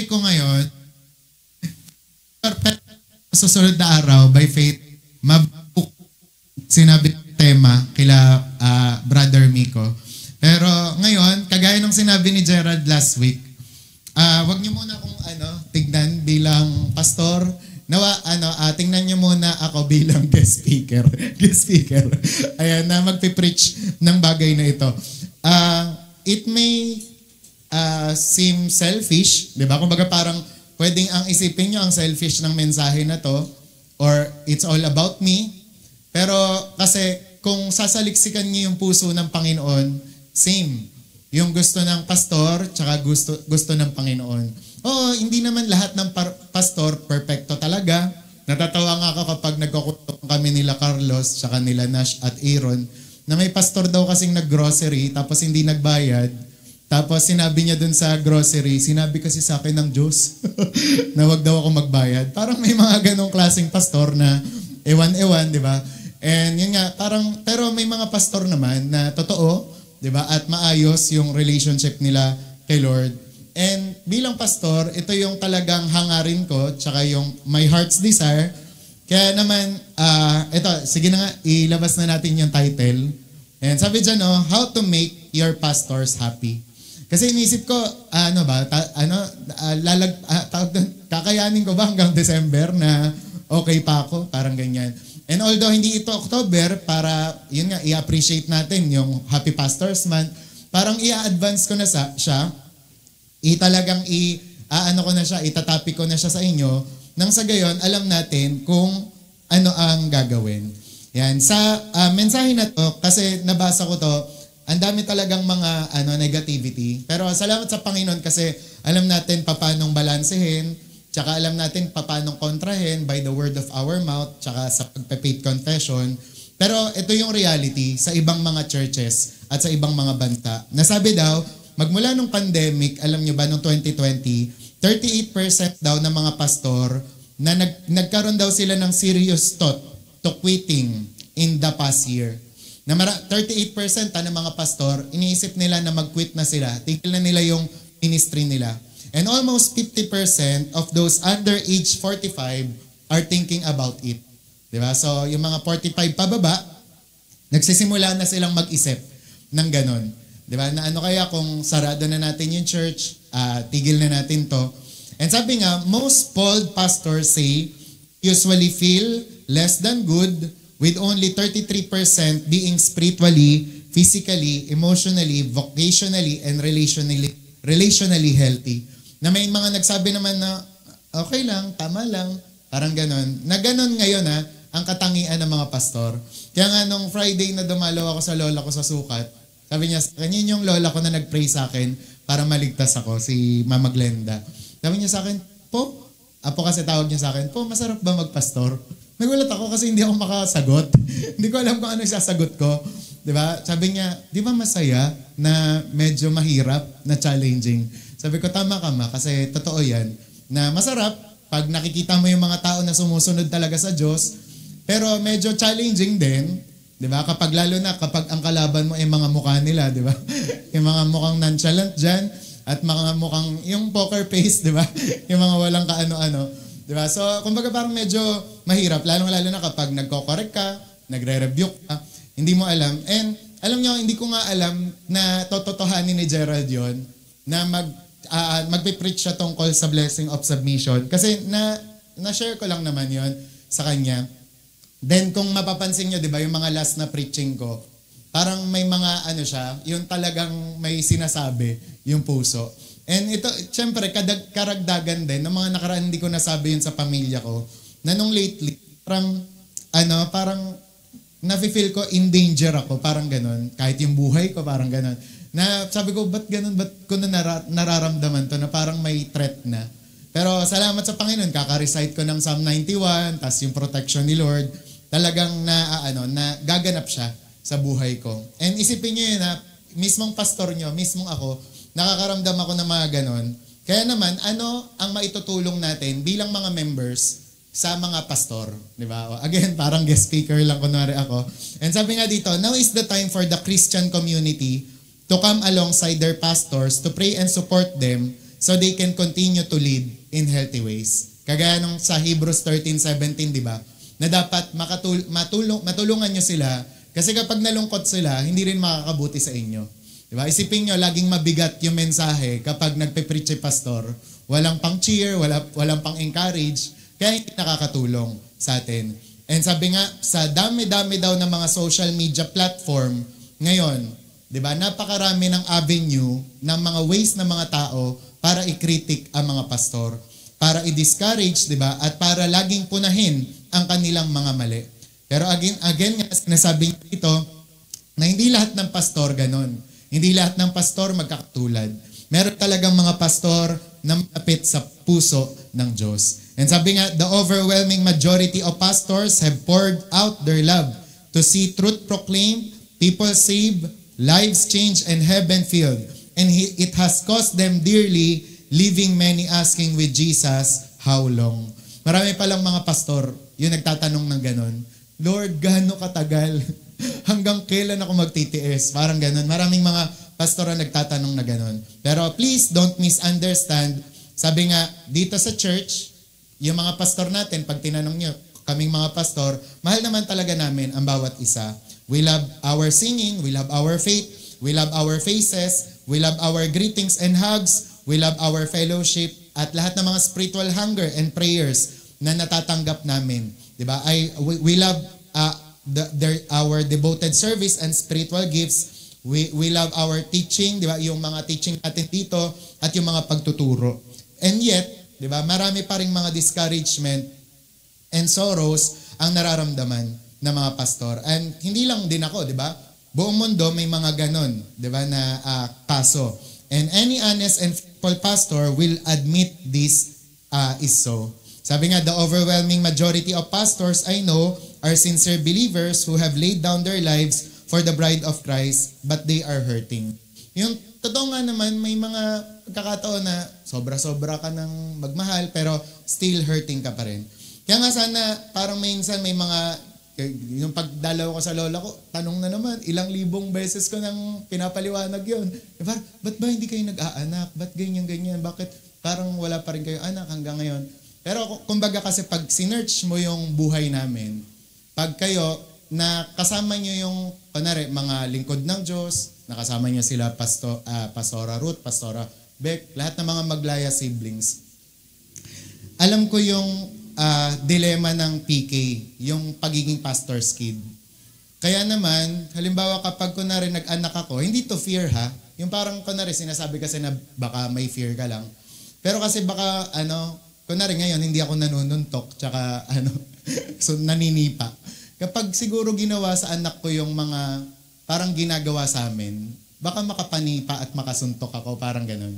topic ko ngayon, sa susunod na araw, by faith, sinabi ng tema kila Brother Miko. Pero ngayon, kagaya ng sinabi ni Gerald last week, wag niyo muna kung tignan bilang pastor. Tingnan niyo muna ako bilang guest speaker. Guest speaker. Ayan, na magpipreach ng bagay na ito. It may seem selfish, di ba? Kumbaga parang pwedeng ang isipin nyo ang selfish ng mensahe na to or it's all about me. Pero kasi kung sasaliksikan nyo yung puso ng Panginoon, same. Yung gusto ng pastor, tsaka gusto ng Panginoon. Oo, hindi naman lahat ng pastor perfecto talaga. Natatawa nga ako kapag nagkukutok kami nila Carlos, tsaka nila Nash at Aaron, na may pastor daw kasing nag-grocery, tapos hindi nagbayad. Tapos sinabi niya dun sa grocery, sinabi kasi sa akin ng Diyos na wag daw ako magbayad. Parang may mga ganong klaseng pastor na ewan-ewan, di ba? And yun nga, pero may mga pastor naman na totoo, di ba? At maayos yung relationship nila kay Lord. And bilang pastor, ito yung talagang hangarin ko, tsaka yung my heart's desire. Kaya naman, ito, sige na nga, ilabas na natin yung title. And sabi dyan, how to make your pastors happy. Kasi inisip ko, kakayanin ko ba hanggang December na okay pa ako? Parang ganyan. And although hindi ito October, para, yun nga, i-appreciate natin yung Happy Pastors Month, parang i-advance ko na siya, itatapi ko na siya sa inyo, nang sa gayon, alam natin kung ano ang gagawin. Yan. Sa mensahe na to, kasi nabasa ko to, ang dami talagang mga negativity. Pero salamat sa Panginoon kasi alam natin paanong balansehin, tsaka alam natin paanong kontrahin by the word of our mouth, tsaka sa pagpe-faith confession. Pero ito yung reality sa ibang mga churches at sa ibang mga banta. Nasabi daw, magmula nung pandemic, alam nyo ba, nung 2020, 38% daw ng mga pastor na nagkaroon daw sila ng serious thought to quitting in the past year. Na 38% ng mga pastor, iniisip nila na mag-quit na sila. Tigil na nila yung ministry nila. And almost 50% of those under age 45 are thinking about it. Diba? So, yung mga 45 pababa, nagsisimula na silang mag-isip ng ganon. Diba? Na ano kaya kung sarado na natin yung church, tigil na natin to. And sabi nga, most polled pastors say, usually feel less than good, with only 33% being spiritually, physically, emotionally, vocationally, and relationally healthy. Na may mga nagsabi naman na, okay lang, tama lang, parang ganon. Na ganon ngayon ang katangian ng mga pastor. Kaya nga nung Friday na dumalaw ako sa lola ko sa sukat, sabi niya, kanyan yung lola ko na nag-pray sa akin para maligtas ako, si Mama Glenda. Sabi niya sa akin, Apo kasi tawag niya sa akin, masarap ba magpastor? Nagulat ako kasi hindi ako makasagot. Hindi ko alam kung ano sasagot ko. Diba? Sabi niya, di ba masaya na medyo mahirap na challenging? Sabi ko, tama ka ma, kasi totoo yan. Na masarap pag nakikita mo yung mga tao na sumusunod talaga sa Diyos, pero medyo challenging din, di ba? Lalo na kapag ang kalaban mo ay mga mukha nila, di ba? Yung mga mukhang nonchalant dyan, at mga mukhang, yung poker face, di ba? Yung mga walang kaano-ano. Diba? So, kumbaga parang medyo mahirap, lalong-lalo na kapag nagko-correct ka, nagre-rebuke ka, hindi mo alam. And alam nyo, hindi ko nga alam na tototohanin ni Gerald yon na magpipreach siya tungkol sa blessing of submission. Kasi na-share ko lang naman yon sa kanya. Then kung mapapansin nyo, diba, yung mga last na preaching ko, parang may mga siya, yung talagang may sinasabi yung puso. And ito, syempre, karagdagan din ng mga nakaraan hindi ko nasabi yun sa pamilya ko, na nung lately, parang nafe-feel ko in danger ako, parang ganon. Kahit yung buhay ko, parang ganon. Na sabi ko, ba't ganon? Ba't ko nararamdaman to na parang may threat na? Pero salamat sa Panginoon, kaka-recite ko ng Psalm 91, tas yung protection ni Lord, talagang na gaganap siya sa buhay ko. And isipin nyo yun na, mismong pastor nyo, mismong ako, nakakaramdam ako ng mga ganon. Kaya naman, ano ang maitutulong natin bilang mga members sa mga pastor? Diba? Again, parang guest speaker lang kunwari ako. And sabi nga dito, now is the time for the Christian community to come alongside their pastors to pray and support them so they can continue to lead in healthy ways. Kagaya nung sa Hebrews 13:17, di ba? Na dapat matulungan nyo sila kasi kapag nalungkot sila, hindi rin makakabuti sa inyo. Di ba? Isipin nyo, laging mabigat yung mensahe kapag nagpe-preach si pastor. Walang pang cheer, walang pang encourage, kaya hindi nakakatulong sa atin. And sabi nga, sa dami-dami daw ng mga social media platform, ngayon, di ba, napakarami ng avenue ng mga ways ng mga tao para i-critic ang mga pastor, para i-discourage, di ba, at para laging punahin ang kanilang mga mali. Pero again nga, sinasabi niya dito na hindi lahat ng pastor ganon. Hindi lahat ng pastor magkakatulad. Meron talagang mga pastor na malapit sa puso ng Diyos. And sabi nga, the overwhelming majority of pastors have poured out their love to see truth proclaimed, people saved, lives changed, and heaven filled. And it has cost them dearly, leaving many asking with Jesus, how long? Marami palang mga pastor, yung nagtatanong ng ganon, Lord, gaano katagal? Hanggang kailan ako magtitiis? Parang ganon. Maraming mga pastor ang nagtatanong na ganon. Pero please don't misunderstand. Sabi nga, dito sa church, yung mga pastor natin, pag tinanong nyo, kaming mga pastor, mahal naman talaga namin ang bawat isa. We love our singing, we love our faith, we love our faces, we love our greetings and hugs, we love our fellowship, at lahat ng mga spiritual hunger and prayers na natatanggap namin. Diba? We love our devoted service and spiritual gifts. We love our teaching, diba? Yung mga teaching natin dito at yung mga pagtuturo. And yet, diba, marami pa ring mga discouragement and sorrows ang nararamdaman ng mga pastor. And hindi lang din ako, diba? Buong mundo may mga ganon, diba, na kaso. And any honest and faithful pastor will admit this is so. Sabi nga, the overwhelming majority of pastors I know are sincere believers who have laid down their lives for the bride of Christ, but they are hurting. Yung totoo nga naman, may mga pagkakataon na sobra-sobra ka ng magmahal, pero still hurting ka pa rin. Kaya nga sana, parang minsan may mga, yung pagdalaw ko sa lola ko, tanong na naman, ilang libong beses ko nang pinapaliwanag yun. Ba't ba hindi kayo nag-aanak? Ba't ganyan-ganyan? Bakit parang wala pa rin kayo anak hanggang ngayon? Pero kumbaga kasi pag sinearch mo yung buhay namin, pag kayo na kasama nyo yung, kunwari, mga lingkod ng Diyos, nakasama nyo sila Pastora Ruth, Pastora Beck, lahat ng mga Maglaya siblings. Alam ko yung dilema ng PK, yung pagiging pastor's kid. Kaya naman, halimbawa kapag kunwari nag-anak ako, hindi to fear ha, yung parang kunwari sinasabi kasi na baka may fear ka lang. Pero kasi baka kunwari ngayon, hindi ako nanununtok, tsaka so naninipa. Kapag siguro ginawa sa anak ko yung mga parang ginagawa sa amin, baka makapanipa at makasuntok ako, parang ganun.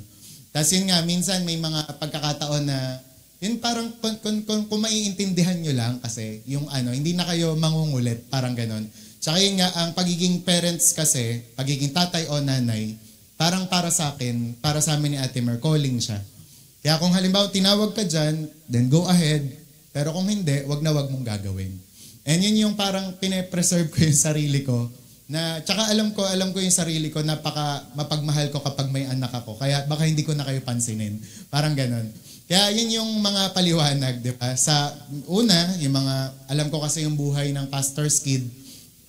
Tapos yun nga, minsan may mga pagkakataon na, yun parang kung maiintindihan nyo lang kasi, yung hindi na kayo mangungulit, parang ganun. Tsaka yun nga, ang pagiging parents kasi, pagiging tatay o nanay, parang para sa akin, para sa amin ni Ate Mer, calling siya. Kaya kung halimbawa tinawag ka dyan, then go ahead. Pero kung hindi, wag na wag mong gagawin. And yun yung parang pine-preserve ko yung sarili ko. Na, tsaka alam ko yung sarili ko, mapagmahal ko kapag may anak ako. Kaya baka hindi ko na kayo pansinin. Parang ganon. Kaya yun yung mga paliwanag, di ba? Sa una, yung mga, alam ko kasi yung buhay ng pastor's kid.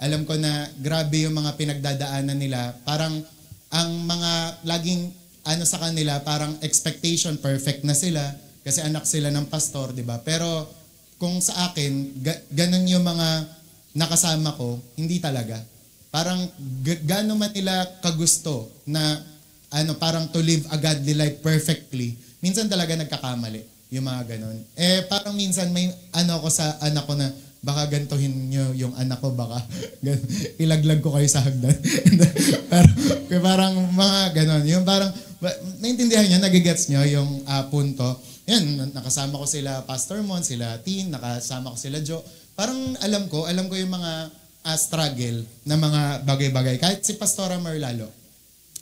Alam ko na grabe yung mga pinagdadaanan nila. Parang ang mga laging sa kanila, parang expectation, perfect na sila kasi anak sila ng pastor, di ba? Pero kung sa akin, ganun yung mga nakasama ko, hindi talaga. Parang gano'n man nila kagusto na parang to live a godly life perfectly, minsan talaga nagkakamali yung mga ganun. Parang minsan may ko sa anak ko na baka gantuhin nyo yung anak ko, baka ilaglag ko kayo sa hagdan. Pero parang mga ganon. Yung parang, naintindihan nyo, nagigets nyo yung punto. Yan, nakasama ko sila Pastor Mon, sila Tin, nakasama ko sila Jo. Parang alam ko yung mga struggle na mga bagay-bagay. Kahit si Pastora Merlalo.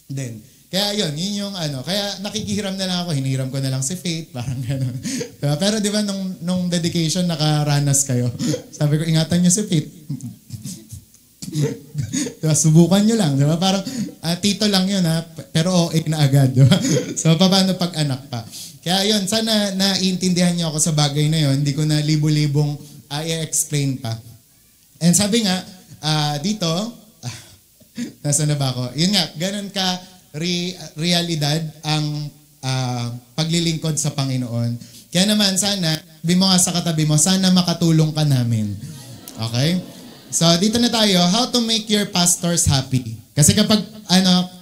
Then, kaya yun yung kaya nakikihiram na lang ako, hinihiram ko na lang si Faith, parang gano'n. Pero di ba nung dedication nakaranas kayo, sabi ko ingatan niyo si Faith. Diba? Subukan nyo lang. Diba? Parang tito lang yun ha, pero okay na agad. Diba? So paano pag anak pa? Kaya yun, sana naiintindihan nyo ako sa bagay na yun. Hindi ko na libo-libong i-explain pa. And sabi nga, dito, nasa na ba ako? Yun nga, ganun ka realidad ang paglilingkod sa Panginoon. Kaya naman sana, sabi mo nga sa katabi mo, sana makatulong ka namin. Okay? So dito na tayo, how to make your pastors happy. Kasi kapag,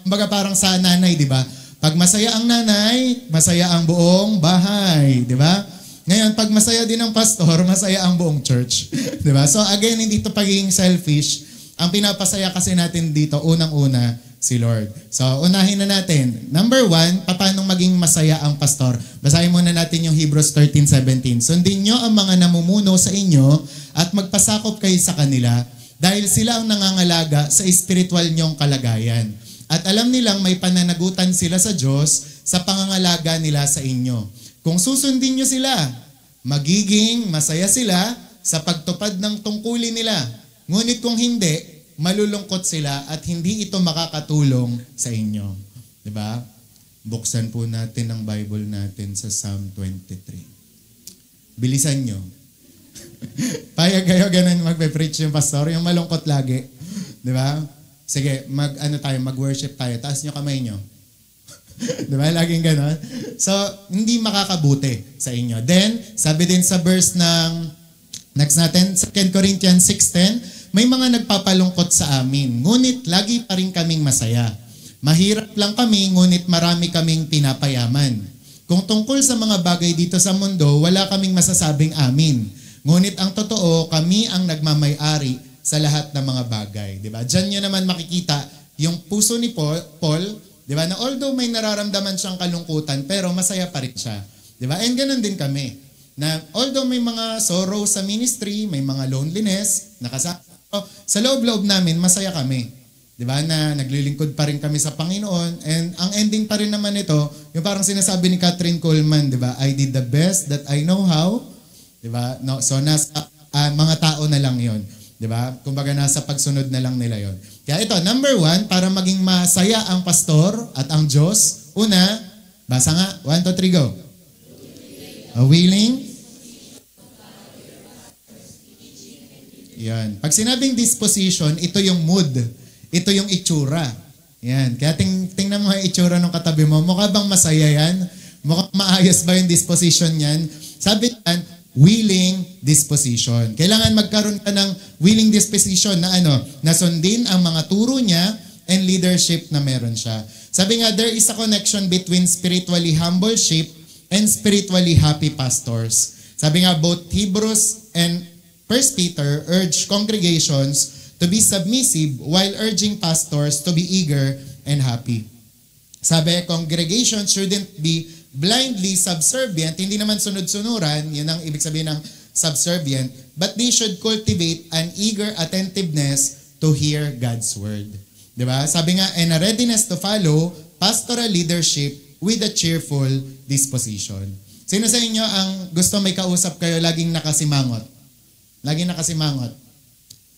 kumbaga parang sa nanay, di ba? Pag masaya ang nanay, masaya ang buong bahay. Di ba? Ngayon, pag masaya din ang pastor, masaya ang buong church. Di ba? So again, hindi ito pagiging selfish. Ang pinapasaya kasi natin dito, unang-una, si Lord. So, unahin na natin. Number 1, paano maging masaya ang pastor? Basahin muna natin yung Hebrews 13:17. Sundin nyo ang mga namumuno sa inyo at magpasakop kayo sa kanila dahil sila ang nangangalaga sa spiritual nyong kalagayan. At alam nilang may pananagutan sila sa Diyos sa pangangalaga nila sa inyo. Kung susundin nyo sila, magiging masaya sila sa pagtupad ng tungkulin nila. Ngunit kung hindi, malulungkot sila at hindi ito makakatulong sa inyo. Diba? Buksan po natin ang Bible natin sa Psalm 23. Bilisan nyo. Payag kayo ganun magpe-preach yung pastor, yung malungkot lagi. Diba? Sige, mag-worship tayo. Taas nyo kamay nyo. Diba? Laging ganun. So, hindi makakabuti sa inyo. Then, sabi din sa verse ng next natin, 2 Corinthians 6:10, may mga nagpapalungkot sa amin, ngunit lagi pa rin kaming masaya. Mahirap lang kami, ngunit marami kaming pinapayaman. Kung tungkol sa mga bagay dito sa mundo, wala kaming masasabing amin. Ngunit ang totoo, kami ang nagmamay-ari sa lahat ng mga bagay. Diba? Diyan nyo naman makikita yung puso ni Paul, diba? Na although may nararamdaman siyang kalungkutan, pero masaya pa rin siya. Diba? And ganun din kami. Na although may mga sorrow sa ministry, may mga loneliness, sa loob-loob namin, masaya kami. Diba? Na naglilingkod pa rin kami sa Panginoon. And ang ending pa rin naman ito, yung parang sinasabi ni Catherine Coleman, diba? I did the best that I know how. Diba? No, so, nasa mga tao na lang yon. Diba? Kumbaga, nasa pagsunod na lang nila yon. Kaya ito, number 1, para maging masaya ang pastor at ang Diyos, una, basa nga, 1, 2, 3, go. A willing. Yan. Pag sinabing disposition, ito yung mood. Ito yung itsura. Yan. Kaya tingnan mo yung itsura ng katabi mo. Mukha bang masaya yan? Mukhang maayos ba yung disposition yan? Sabi yan, willing disposition. Kailangan magkaroon ka ng willing disposition na na sundin ang mga turo niya and leadership na meron siya. Sabi nga, there is a connection between spiritually humble sheep and spiritually happy pastors. Sabi nga, both Hebrews and 1 Peter urge congregations to be submissive while urging pastors to be eager and happy. Sabi, congregations shouldn't be blindly subservient, hindi naman sunod-sunuran, yun ang ibig sabihin ng subservient, but they should cultivate an eager attentiveness to hear God's word. Diba? Sabi nga, and a readiness to follow pastoral leadership with a cheerful disposition. Sino sa inyo ang gusto may kausap kayo laging nakasimangot? Laging nakasimangot.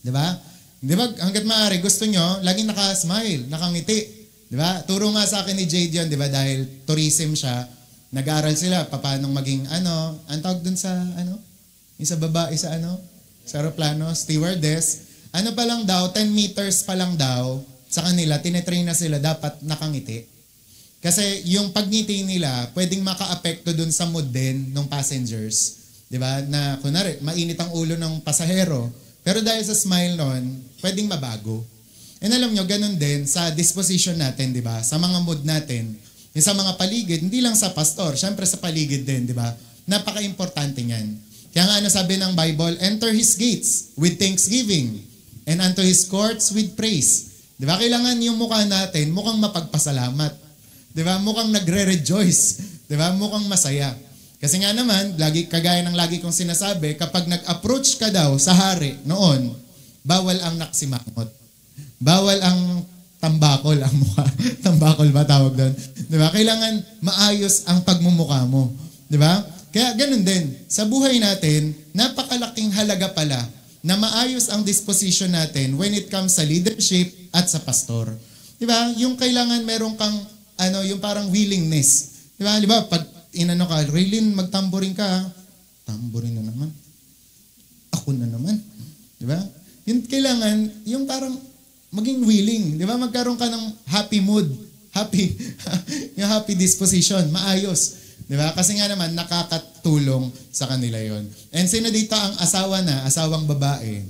Diba? Diba? Hanggat maaari, gusto nyo, laging nakasmile, nakangiti. Diba? Turo nga sa akin ni Jade yun, diba? Dahil tourism siya, nag-aaral sila, paano maging, ang tawag dun sa, yung sa babae sa sa aeroplano, stewardess, pa lang daw, 10 meters pa lang daw, sa kanila, tinetrain na sila, dapat nakangiti. Kasi yung pagngiti nila, pwedeng maka-apekto dun sa mood din ng passengers. Diba? Na, kunwari, mainit ang ulo ng pasahero, pero dahil sa smile nun, pwedeng mabago. And alam nyo, ganun din sa disposition natin, diba? Sa mga mood natin, yung sa mga paligid, hindi lang sa pastor, syempre sa paligid din, diba? Napaka-importante niyan. Kaya nga sabi ng Bible, enter His gates with thanksgiving and unto His courts with praise. Diba? Kailangan yung mukha natin, mukhang mapagpasalamat. Diba? Mukhang nagre-rejoice. Diba? Mukhang masaya. Kasi nga naman, kagaya ng lagi kong sinasabi, kapag nag-approach ka daw sa hari noon, bawal ang naksimangot. Bawal ang tambakol ang mukha. Tambakol ba tawag doon? Diba? Kailangan maayos ang pagmumukha mo. Diba? Kaya ganun din. Sa buhay natin, napakalaking halaga pala na maayos ang disposition natin when it comes sa leadership at sa pastor. Di ba? Yung kailangan meron kang, yung parang willingness. Di ba? Di ba? Pag inano ka, Raylin, magtamborin ka. Tamborin na naman. Ako na naman. Di ba? Yung kailangan, yung parang maging willing. Di ba? Magkaroon ka ng happy mood. Yung happy disposition. Maayos. Di ba? Kasi nga naman, nakakatulong sa kanila yon. And sino dito ang asawang babae?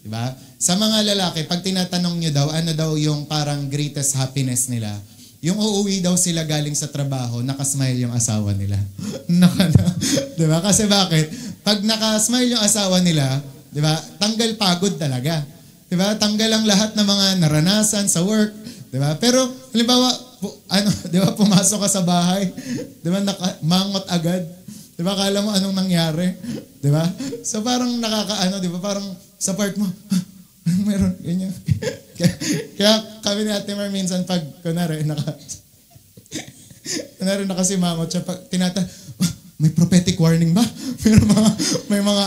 Di ba? Sa mga lalaki, pag tinatanong nyo daw, ano daw yung parang greatest happiness nila? Yung uuwi daw sila galing sa trabaho, nakasmile yung asawa nila. Di ba? Kasi bakit? Pag nakasmile yung asawa nila, di ba? Tanggal pagod talaga. Di ba? Tanggal ang lahat ng mga naranasan sa work. Di ba? Pero, halimbawa, di ba, pumasok ka sa bahay, di ba, mangot agad. Di ba, kala mo anong nangyari? Di ba? So parang di ba, parang sa part mo, meron, ganyan. Kaya kami ni Ate Mar minsan pag, kunwari, nakasimangot siya, pag may prophetic warning ba? May mga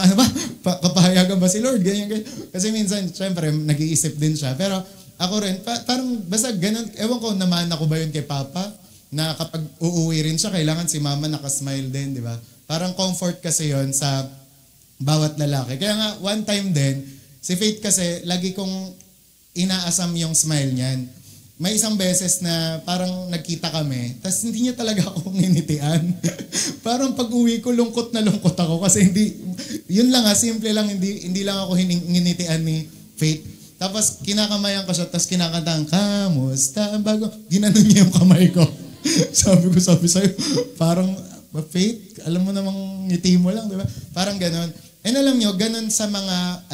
kapahayagan ba si Lord? Ganyan. Kasi minsan, syempre, nag-iisip din siya. Pero, ako rin, parang basta ganun, ewan ko, namana ko ba yun kay Papa, na kapag uuwi rin siya, kailangan si Mama nakasmile din, di ba? Parang comfort kasi yon sa bawat lalaki. Kaya nga, one time din, si Faith kasi, lagi kong inaasam yung smile niyan. May isang beses na parang nagkita kami, tapos hindi niya talaga ako nginitian. Parang pag uwi ko, lungkot na lungkot ako kasi yun lang simple lang, hindi lang ako nginitian ni Faith. Tapos kinakamayan ko siya, tapos kinakantahan, kamusta? Bago, ginanon niya yung kamay ko. sabi sa'yo, parang, Faith, alam mo namang ngiti mo lang, di ba? Parang ganon. And alam nyo, ganon sa mga,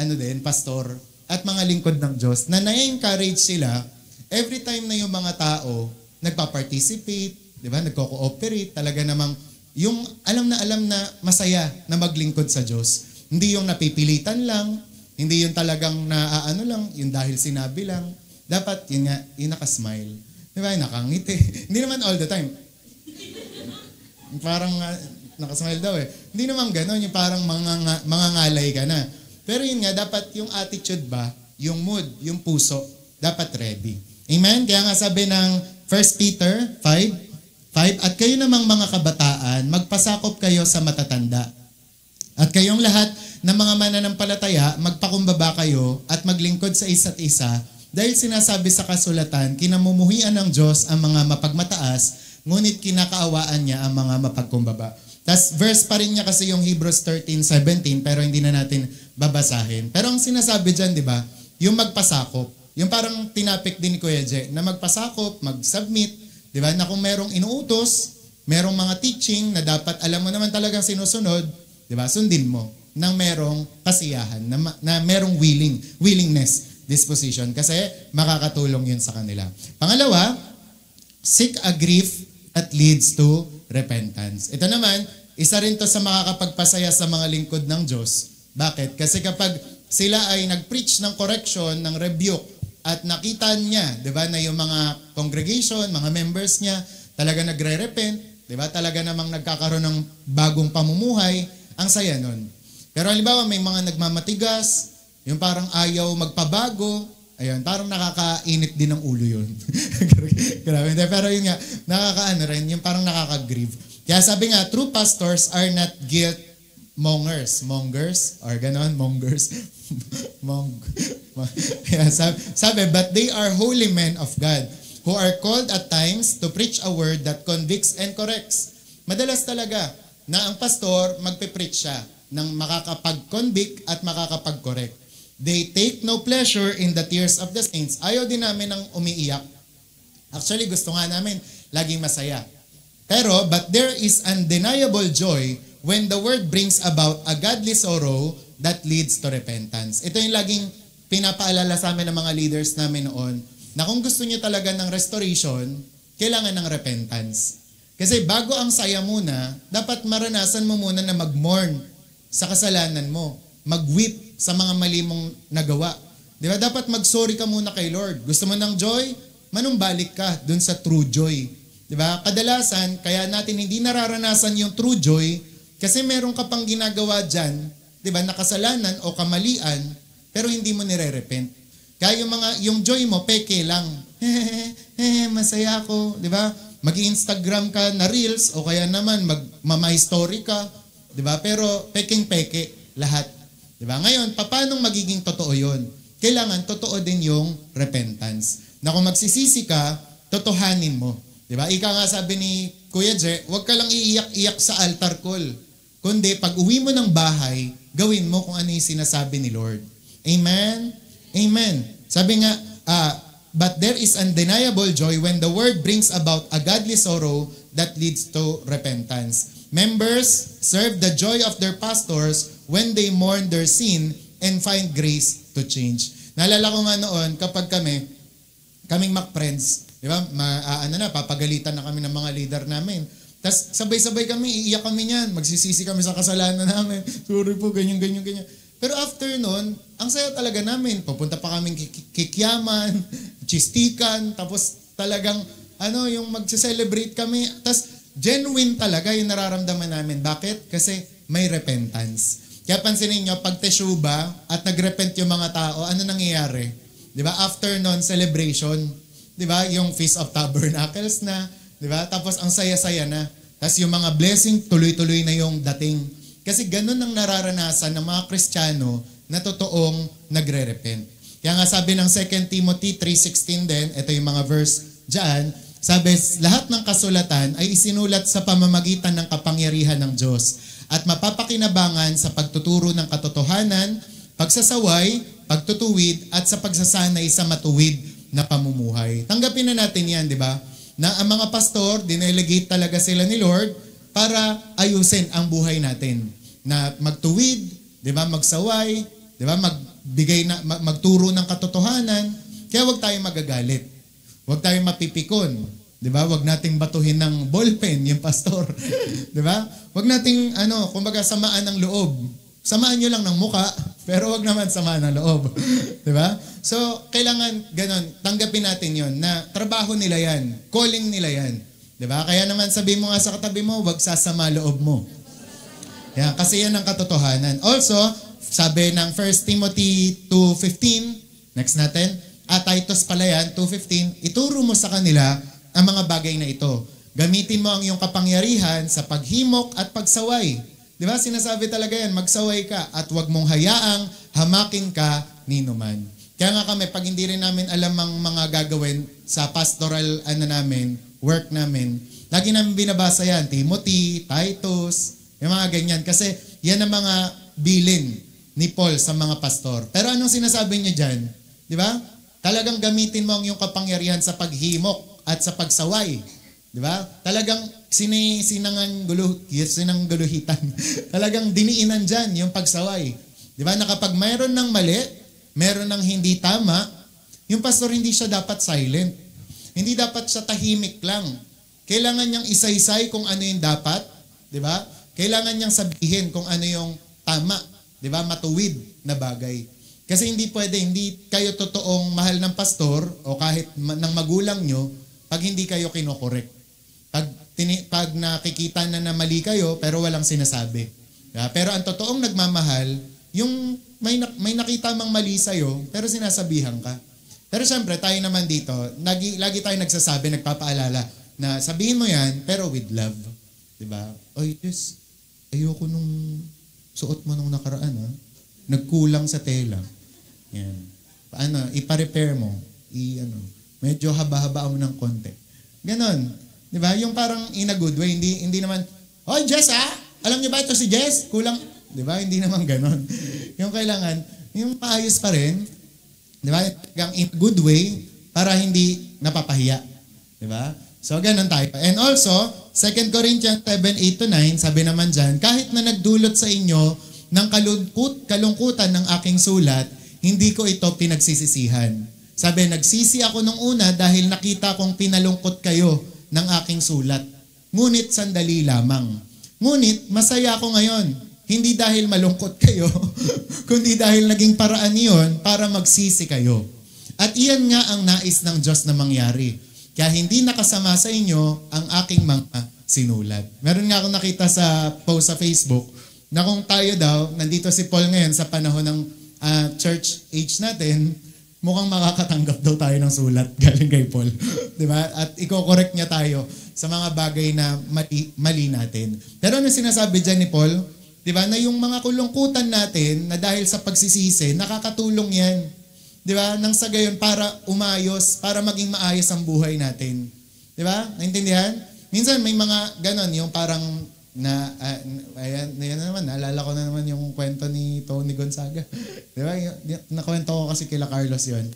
pastor, at mga lingkod ng Diyos, na na-encourage sila, every time na yung mga tao, nagpa-participate, di ba? Nagko-cooperate, talaga namang, yung alam na masaya na maglingkod sa Diyos. Hindi yung napipilitan lang, hindi yung talagang lang, yung dahil sinabi lang. Dapat, yun nga, yung nakasmile. Di ba? Nakangiti. Hindi naman all the time. Parang nakasmile daw eh. Hindi naman gano'n, yung parang mangangalay ka na. Pero yun nga, dapat yung attitude ba, yung mood, yung puso, dapat ready. Amen? Kaya nga sabi ng 1 Peter 5, at kayo namang mga kabataan, magpasakop kayo sa matatanda. At kayong lahat ng mga mananampalataya, magpakumbaba kayo at maglingkod sa isa't isa dahil sinasabi sa kasulatan, kinamumuhian ng Diyos ang mga mapagmataas, ngunit kinakaawaan niya ang mga mapagkumbaba. Tas verse pa rin niya kasi yung Hebrews 13:17 pero hindi na natin babasahin. Pero ang sinasabi dyan, di ba, yung magpasakop, yung parang tinapik din ni Kuya Je, na magpasakop, mag-submit, di ba, na kung merong inuutos, merong mga teaching na dapat alam mo naman talagang sinusunod, di ba, sundin mo nang merong kasiyahan, na merong willingness, disposition, kasi makakatulong yun sa kanila. Pangalawa, seek a grief that leads to repentance. Ito naman, isa rin to sa makakapagpasaya sa mga lingkod ng Diyos. Bakit? Kasi kapag sila ay nag-preach ng correction, ng rebuke, at nakita niya, di ba, na yung mga congregation, mga members niya, talaga nagre-repent, di ba, talaga namang nagkakaroon ng bagong pamumuhay, ang saya nun. Pero halimbawa, may mga nagmamatigas, yung parang ayaw magpabago, ayun, parang nakakainit din ng ulo yun. Grabe. Pero yun nga, nakakaano rin, yung parang nakaka-grieve. Kaya sabi nga, true pastors are not guilt mongers, or ganon, mongers. sabi, but they are holy men of God, who are called at times to preach a word that convicts and corrects. Madalas talaga, na ang pastor, magpe-preach siya ng makakapag-convict at makakapag-correct. They take no pleasure in the tears of the saints. Ayaw din namin ng umiiyak. Actually, gusto nga namin laging masaya. Pero, but there is undeniable joy when the word brings about a godly sorrow that leads to repentance. Ito yung laging pinapaalala sa amin ng mga leaders namin noon, na kung gusto niyo talaga ng restoration, kailangan ng repentance. Kasi bago ang saya muna, dapat maranasan mo muna na mag-mourn sa kasalanan mo. Mag-weep sa mga mali mong nagawa. Di ba? Dapat mag-sorry ka muna kay Lord. Gusto mo ng joy? Manumbalik ka dun sa true joy. Di ba? Kadalasan, kaya natin hindi nararanasan yung true joy kasi meron ka pang ginagawa dyan, di ba, na kasalanan o kamalian pero hindi mo nire-repent. Kaya yung joy mo, peke lang. Masaya ako, di ba? Mag-Instagram ka na reels o kaya naman mag-my story ka, di ba? Pero peking-peke lahat. Di ba? Ngayon, paano magiging totoo yun? Kailangan totoo din yung repentance. Na kung magsisisi ka, totohanin mo. Di ba? Ika nga sabi ni Kuya Je, huwag ka lang iiyak-iyak sa altar call. Kundi pag uwi mo ng bahay, gawin mo kung ano yung sinasabi ni Lord. Amen? Amen. Sabi nga, but there is undeniable joy when the word brings about a godly sorrow that leads to repentance. Members serve the joy of their pastors when they mourn their sin and find grace to change. Naalala ko nga noon, kapag kaming MacFriends, di ba, papagalitan na kami ng mga leader namin. Tapos sabay-sabay kami, iiyak kami niyan, magsisisi kami sa kasalanan namin. Sorry po, ganyan. Pero after nun, ang saya talaga namin. Pupunta pa kaming kikyaman, chistikan, tapos talagang, yung magse-celebrate kami. Tapos genuine talaga yung nararamdaman namin. Bakit? Kasi may repentance. Kaya pansinin nyo, pag teshuba at nagrepent yung mga tao, ano nangyayari? Di ba? After nun, celebration. Di ba? Yung Feast of Tabernacles na. Di ba? Tapos ang saya-saya na. Tapos yung mga blessing, tuloy-tuloy na yung dating. Kasi ganun ang nararanasan ng mga Kristiyano na totoong nagre-repent. Kaya nga sabi ng 2 Timothy 3:16 din, ito yung mga verse dyan, sabi, lahat ng kasulatan ay isinulat sa pamamagitan ng kapangyarihan ng Diyos at mapapakinabangan sa pagtuturo ng katotohanan, pagsasaway, pagtutuwid, at sa pagsasanay sa matuwid na pamumuhay. Tanggapin na natin yan, di ba? Na ang mga pastor, dinelegate talaga sila ni Lord para ayusin ang buhay natin. Na magtuwid, di ba? Magsaway, di ba? Magturo ng katotohanan. Kaya huwag tayong magagalit. Huwag tayong mapipikon. Di ba? Huwag nating batuhin ng ballpen yung pastor. Di ba? Huwag nating, kumbaga samaan ng loob. Samaan nyo lang ng muka, pero huwag naman samaan ng loob. Di ba? So, kailangan ganon, tanggapin natin yon na trabaho nila yan, calling nila yan. Diba? Kaya naman sabi mo nga sa katabi mo, wag sasama loob mo. Yan, kasi yan ang katotohanan. Also, sabi ng 1 Timothy 2:15, next natin, Titus pala yan, 2:15, ituro mo sa kanila ang mga bagay na ito. Gamitin mo ang iyong kapangyarihan sa paghimok at pagsaway. Diba? Sinasabi talaga yan, magsaway ka at wag mong hayaang hamakin ka ni numan. Kaya nga kami, pag hindi rin namin alam ang mga gagawin sa pastoral work namin, lagi namin binabasa yan, Timothy, Titus, yung mga ganyan. Kasi yan ang mga bilin ni Paul sa mga pastor. Pero anong sinasabi niya dyan? Di ba? Talagang gamitin mo ang iyong kapangyarihan sa paghimok at sa pagsaway. Di ba? Talagang sinangguluhitan. Talagang diniinan dyan yung pagsaway. Di ba? Na kapag mayroon ng mali, mayroon ng hindi tama, yung pastor hindi siya dapat silent. Hindi dapat siya tahimik lang. Kailangan niyang isa-isay kung ano yung dapat, di ba? Kailangan niyang sabihin kung ano yung tama, di ba? Matuwid na bagay. Kasi hindi pwede, hindi kayo totoong mahal ng pastor o kahit ng magulang nyo pag hindi kayo kinokorek. Pag nakikita na mali kayo pero walang sinasabi. Diba? Pero ang totoong nagmamahal, yung may nakita mang mali sa'yo pero sinasabihan ka. Pero syempre, tayo naman dito, lagi tayo nagsasabi, nagpapaalala, na sabihin mo yan, pero with love. Diba? Oy, Diyos, ayoko nung suot mo nung nakaraan, ha? Nagkulang sa tela. Yan. Ipa-repair mo. Medyo haba-haba mo ng konti. Ganon. Diba? Yung parang in a good way, hindi naman, Oy, Jess, ha? Alam niyo ba ito si Jess? Kulang. Diba? Hindi naman ganon. Yung kailangan, yung paayos pa rin, diba? In a good way para hindi napapahiya. Diba? So, ganun tayo. And also, 2 Corinthians 7:8-9, sabi naman dyan, kahit na nagdulot sa inyo ng kalungkutan ng aking sulat, hindi ko ito pinagsisisihan. Sabi, nagsisi ako nung una dahil nakita kong pinalungkot kayo ng aking sulat. Ngunit sandali lamang. Ngunit masaya ako ngayon. Hindi dahil malungkot kayo, kundi dahil naging paraan iyon para magsisi kayo. At iyan nga ang nais ng Diyos na mangyari. Kaya hindi nakasama sa inyo ang aking mga sinulat. Meron nga akong nakita sa post sa Facebook na kung tayo daw, nandito si Paul ngayon sa panahon ng church age natin, mukhang makakatanggap daw tayo ng sulat galing kay Paul. Di ba? At i-correct niya tayo sa mga bagay na mali natin. Pero ano sinasabi dyan ni Paul? Di ba? Na yung mga kulungkutan natin na dahil sa pagsisisi, nakakatulong yan. Di ba? Nang sa gayon para umayos, para maging maayos ang buhay natin. Di ba? Naintindihan? Minsan may mga ganon, yung parang ayan naman, naalala ko na naman yung kwento ni Tony Gonzaga. Di ba? Nakwento ko kasi kila Carlos yon.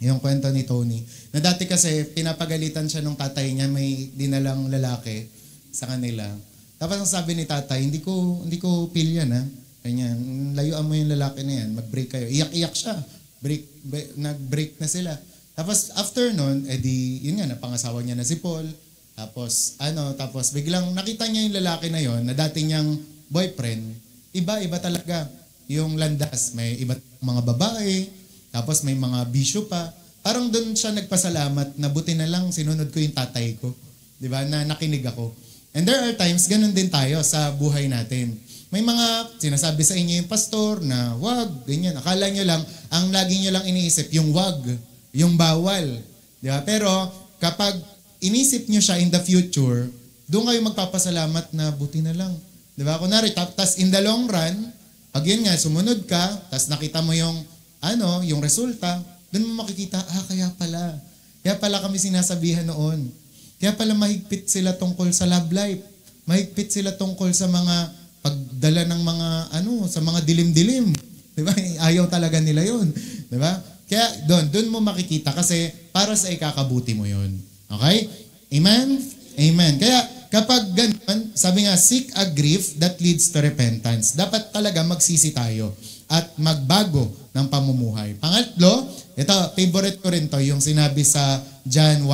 Yung kwento ni Tony. Na dati kasi pinapagalitan siya nung tatay niya, may dinalang lalaki sa kanila. Tapos ang sabi ni tatay, hindi ko feel yan ha. Kanya, layuan mo yung lalaki na yan, mag-break kayo. Iyak-iyak siya. Nag-break na sila. Tapos after nun, yun nga, napangasawa niya na si Paul. Tapos biglang nakita niya yung lalaki na yon na dati niyang boyfriend. Iba talaga yung landas. May iba mga babae, tapos may mga bisyo pa. Parang doon siya nagpasalamat na buti na lang sinunod ko yung tatay ko. Di ba? Na nakinig ako. And there are times, ganun din tayo sa buhay natin. May mga sinasabi sa inyo yung pastor na wag, ganyan. Akala nyo lang, ang lagi nyo lang iniisip, yung wag, yung bawal. Di ba? Pero kapag inisip nyo siya in the future, doon kayo magpapasalamat na buti na lang. Di ba? Kunwari, tas in the long run, pag yun nga, sumunod ka, tas nakita mo yung resulta, doon mo makikita, kaya pala kami sinasabihan noon. Kaya pala mahigpit sila tungkol sa love life. Mahigpit sila tungkol sa mga pagdala ng mga, sa mga dilim-dilim. Di ba? Ayaw talaga nila yun. Di ba? Kaya doon mo makikita kasi para sa ikakabuti mo yun. Okay? Amen? Amen. Kaya kapag ganun, sabi nga, seek a grief that leads to repentance. Dapat talaga magsisi tayo at magbago ng pamumuhay. Pangatlo, ito, favorite ko rin to, yung sinabi sa 3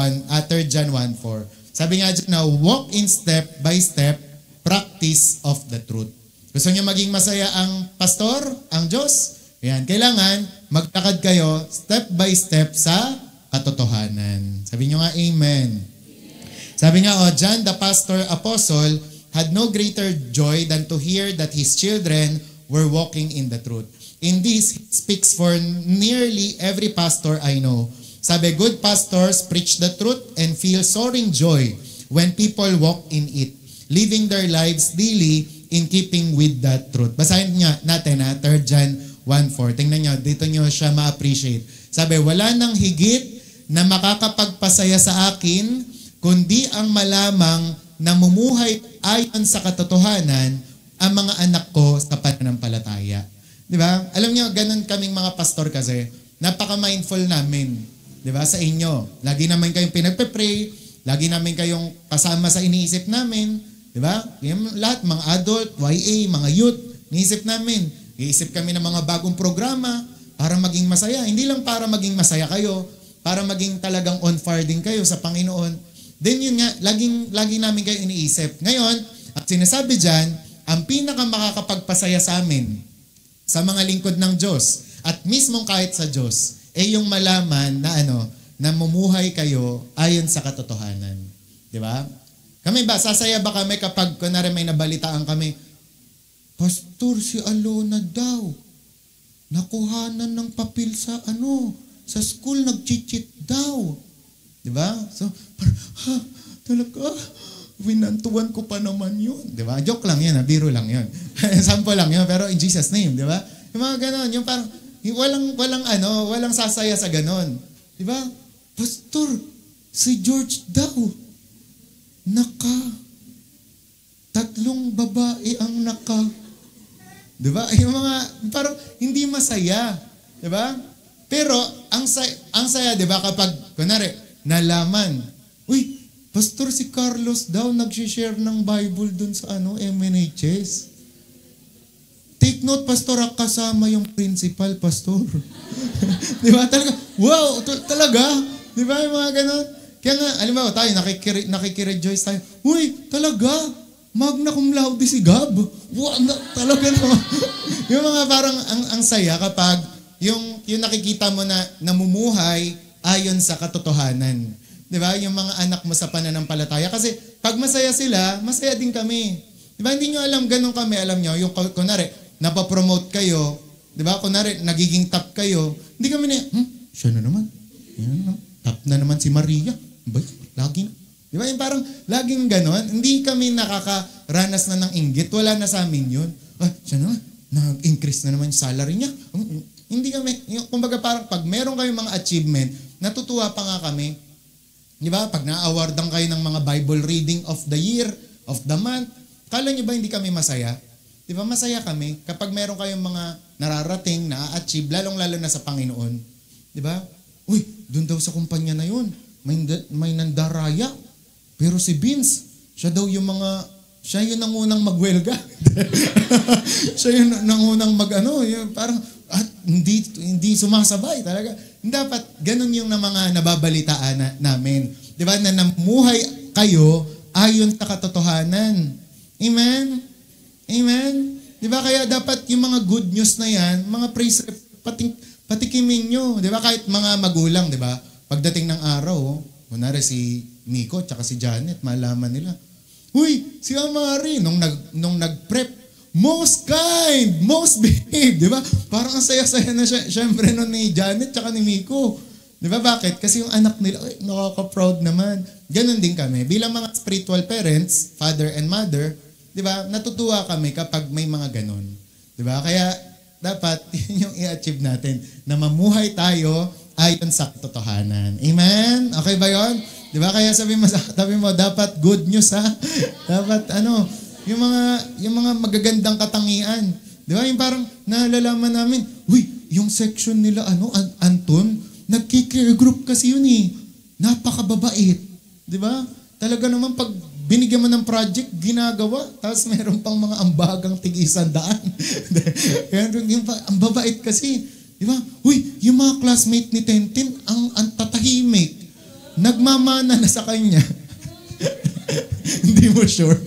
John 1:4. Sabi nga dyan na, walk in step by step, practice of the truth. Gusto niyo maging masaya ang pastor, ang Diyos? Yan, kailangan magtakad kayo step by step sa katotohanan. Sabi niyo nga, amen. Sabi nga, John the pastor apostle had no greater joy than to hear that his children were walking in the truth. In this, he speaks for nearly every pastor I know. Sabi, good pastors preach the truth and feel soaring joy when people walk in it, living their lives daily in keeping with that truth. Basahin natin 3 John 1:4. Tingnan nyo, dito nyo siya ma-appreciate. Sabi, wala nang higit na makakapagpasaya sa akin, kundi ang malamang na mumuhay ayon sa katotohanan ang mga anak ko sa pananampalataya. Di ba? Alam nyo, ganun kaming mga pastor kasi, napaka-mindful namin. Di ba? Sa inyo. Lagi naman kayong pinagpe-pray, lagi namin kayong kasama sa iniisip namin. Di ba? Lahat, mga adult, YA, mga youth, iniisip namin. Iisip kami ng mga bagong programa para maging masaya. Hindi lang para maging masaya kayo, para maging talagang on fire din kayo sa Panginoon. Then yun nga, lagi namin kayo iniisip. Ngayon, at sinasabi dyan, ang pinaka makakapagpasaya sa amin, sa mga lingkod ng Diyos, at mismong kahit sa Diyos, yung malaman na na mumuhay kayo ayon sa katotohanan. Di ba? Kami ba, sasaya ba kami kapag kunwari may nabalitaan kami, Pastor, si Alona daw, nakuhanan ng papel sa sa school, nag-cheat daw. Di ba? So, talaga, winantuan ko pa naman yun. Di ba? Joke lang yun, biro lang yun. Sample lang yun, pero in Jesus name, di ba? Yung mga ganon, yung parang, walang sasaya sa ganon. Di ba? Pastor, si George daw, 3 babae ang di ba? Yung mga, parang hindi masaya. Di ba? Pero, ang saya, di ba, kapag, kunwari, nalaman, uy, Pastor, si Carlos daw nag-share ng Bible dun sa MNHS. Take note, Pastor, kasama yung principal, Pastor. Di ba? Talaga, wow, talaga? Di ba? Yung mga ganon. Kaya nga, alam mo, tayo, nakikirejoice tayo. Uy, talaga? Magna cum laude si Gab. Wow, talaga naman. Yung mga parang ang saya kapag yung nakikita mo na namumuhay ayon sa katotohanan. Di ba? Yung mga anak mo sa pananampalataya. Kasi pag masaya sila, masaya din kami. Di ba? Hindi nyo alam, ganun kami. Alam nyo, yung kunwari, napapromote kayo, Di ba? Kunwari, nagiging top kayo, hindi kami na, siya na naman. Yan, top na naman si Maria. Ba, lagi na. Di ba? Yung parang laging ganon. Hindi kami nakakaranas na ng inggit. Wala na sa amin yun. Siya na, nag-increase na naman yung salary niya. Hindi kami, kumbaga parang pag meron kayong mga achievement, natutuwa pa nga kami. Di ba? Pag na-awardan kayo ng mga Bible reading of the year, of the month, kala nyo ba hindi kami masaya? Di ba? Masaya kami kapag meron kayong mga nararating, na-achieve, lalong-lalo na sa Panginoon. Di ba? Uy, doon daw sa kumpanya na yun, may nandaraya. Pero si Vince, siya yung nangunang magwelga. Siya yung nangunang parang hindi sumasabay talaga. Dapat ganun yung mga nababalitaan namin. Di ba? Na namuhay kayo ayon sa katotohanan. Amen? Amen? Di ba? Kaya dapat yung mga good news na yan, mga praise, patikimin nyo. Di ba? Kahit mga magulang, di ba? Pagdating ng araw, kunwari si Miko tsaka si Janet, malaman nila, uy, si Amari, nung nag-prep, most kind, most behave, di ba? Parang ang saya-saya na siya, syempre nun ni Janet tsaka ni Miko. Di ba? Bakit? Kasi yung anak nila, ay, nakaka-proud naman. Ganon din kami. Bilang mga spiritual parents, father and mother, di ba? Natutuwa kami kapag may mga ganon. Di ba? Kaya dapat yun yung i-achieve natin, na mamuhay tayo ayon sa katotohanan. Amen? Okay ba yun? Di ba? Kaya sabi mo, dapat good news ha? Dapat yung mga magagandang katangian. Di ba? Yung parang nalalaman namin, uy, yung section nila, Anton, nagki-care group kasi yun eh. Napakababait. Di ba? Talaga naman pag binigyan mo ng project, ginagawa. Tapos meron pang mga ambagang tig-100. Ang babait kasi. Di ba? Uy, yung mga classmate ni Tentin, ang tatahimik. Nagmamana na sa kanya. Hindi mo sure.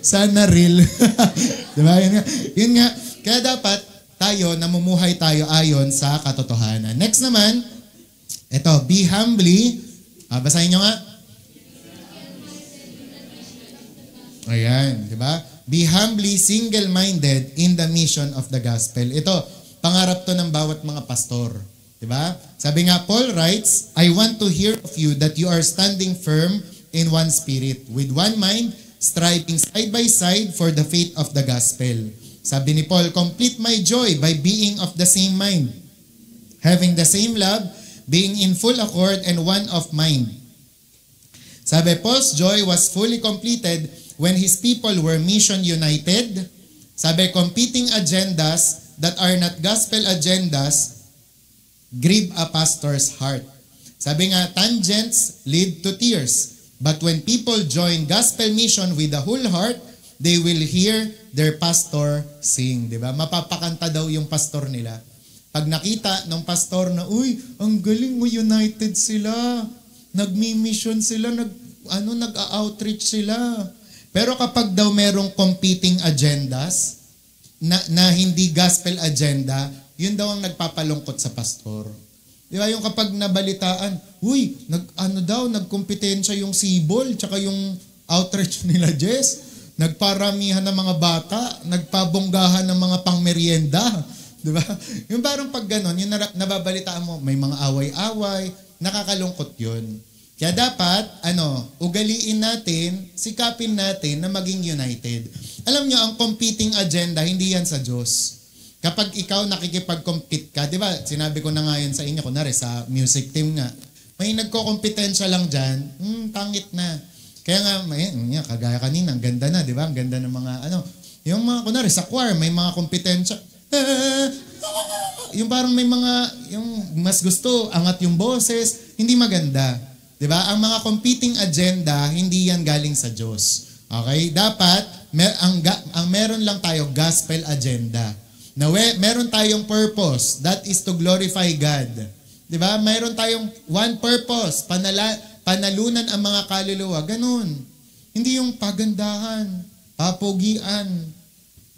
Sana real. Diba? Yun nga. Kaya dapat tayo, namumuhay tayo ayon sa katotohanan. Next naman, ito, be humbly. Basahin nyo nga. Ayan, di ba? Be humbly single-minded in the mission of the gospel. Ito, pangarap to ng bawat mga pastor. Diba? Sabi nga, Paul writes, I want to hear of you that you are standing firm in one spirit, with one mind, striving side by side for the faith of the gospel. Sabi ni Paul, complete my joy by being of the same mind, having the same love, being in full accord and one of mind. Sabi, Paul's joy was fully completed when his people were mission united. Sabi, competing agendas that are not gospel agendas grieve a pastor's heart. Sabi nga, tangents lead to tears. But when people join gospel mission with the whole heart, they will hear their pastor sing. Diba? Mapapakanta daw yung pastor nila. Pag nakita ng pastor na, uy, ang galing mo, united sila. Nagmi-mission sila, nag-outreach sila. Pero kapag daw merong competing agendas, na hindi gospel agenda, yun daw ang nagpapalungkot sa pastor. Di ba? Yung kapag nabalitaan, uy, nagkompetensya yung Sibol, tsaka yung outreach nila, Jess. Nagparamihan ng mga bata, nagpabonggahan ng mga pangmeryenda. Di ba? Yung parang pag ganon, yung nababalitaan mo, may mga away-away, nakakalungkot yun. Kaya dapat, ugaliin natin, sikapin natin na maging united. Alam nyo, ang competing agenda, hindi yan sa Diyos. Kapag ikaw nakikipag-compete ka, di ba, sinabi ko na nga yan sa inyo, kunwari sa music team nga, may nagko-kompetensya lang dyan, pangit na. Kaya nga, kagaya kanina, ang ganda na, di ba? Ang ganda ng mga, yung mga, kunwari sa choir, may mga kompetensya, yung parang may mga, yung mas gusto, angat yung boses, hindi maganda. Di ba? Ang mga competing agenda, hindi yan galing sa Diyos. Okay? Dapat, ang meron lang tayo, gospel agenda. Na meron tayong purpose, that is to glorify God. Di ba? Meron tayong one purpose, panalunan ang mga kaluluwa. Ganun. Hindi yung pagandahan, papugian,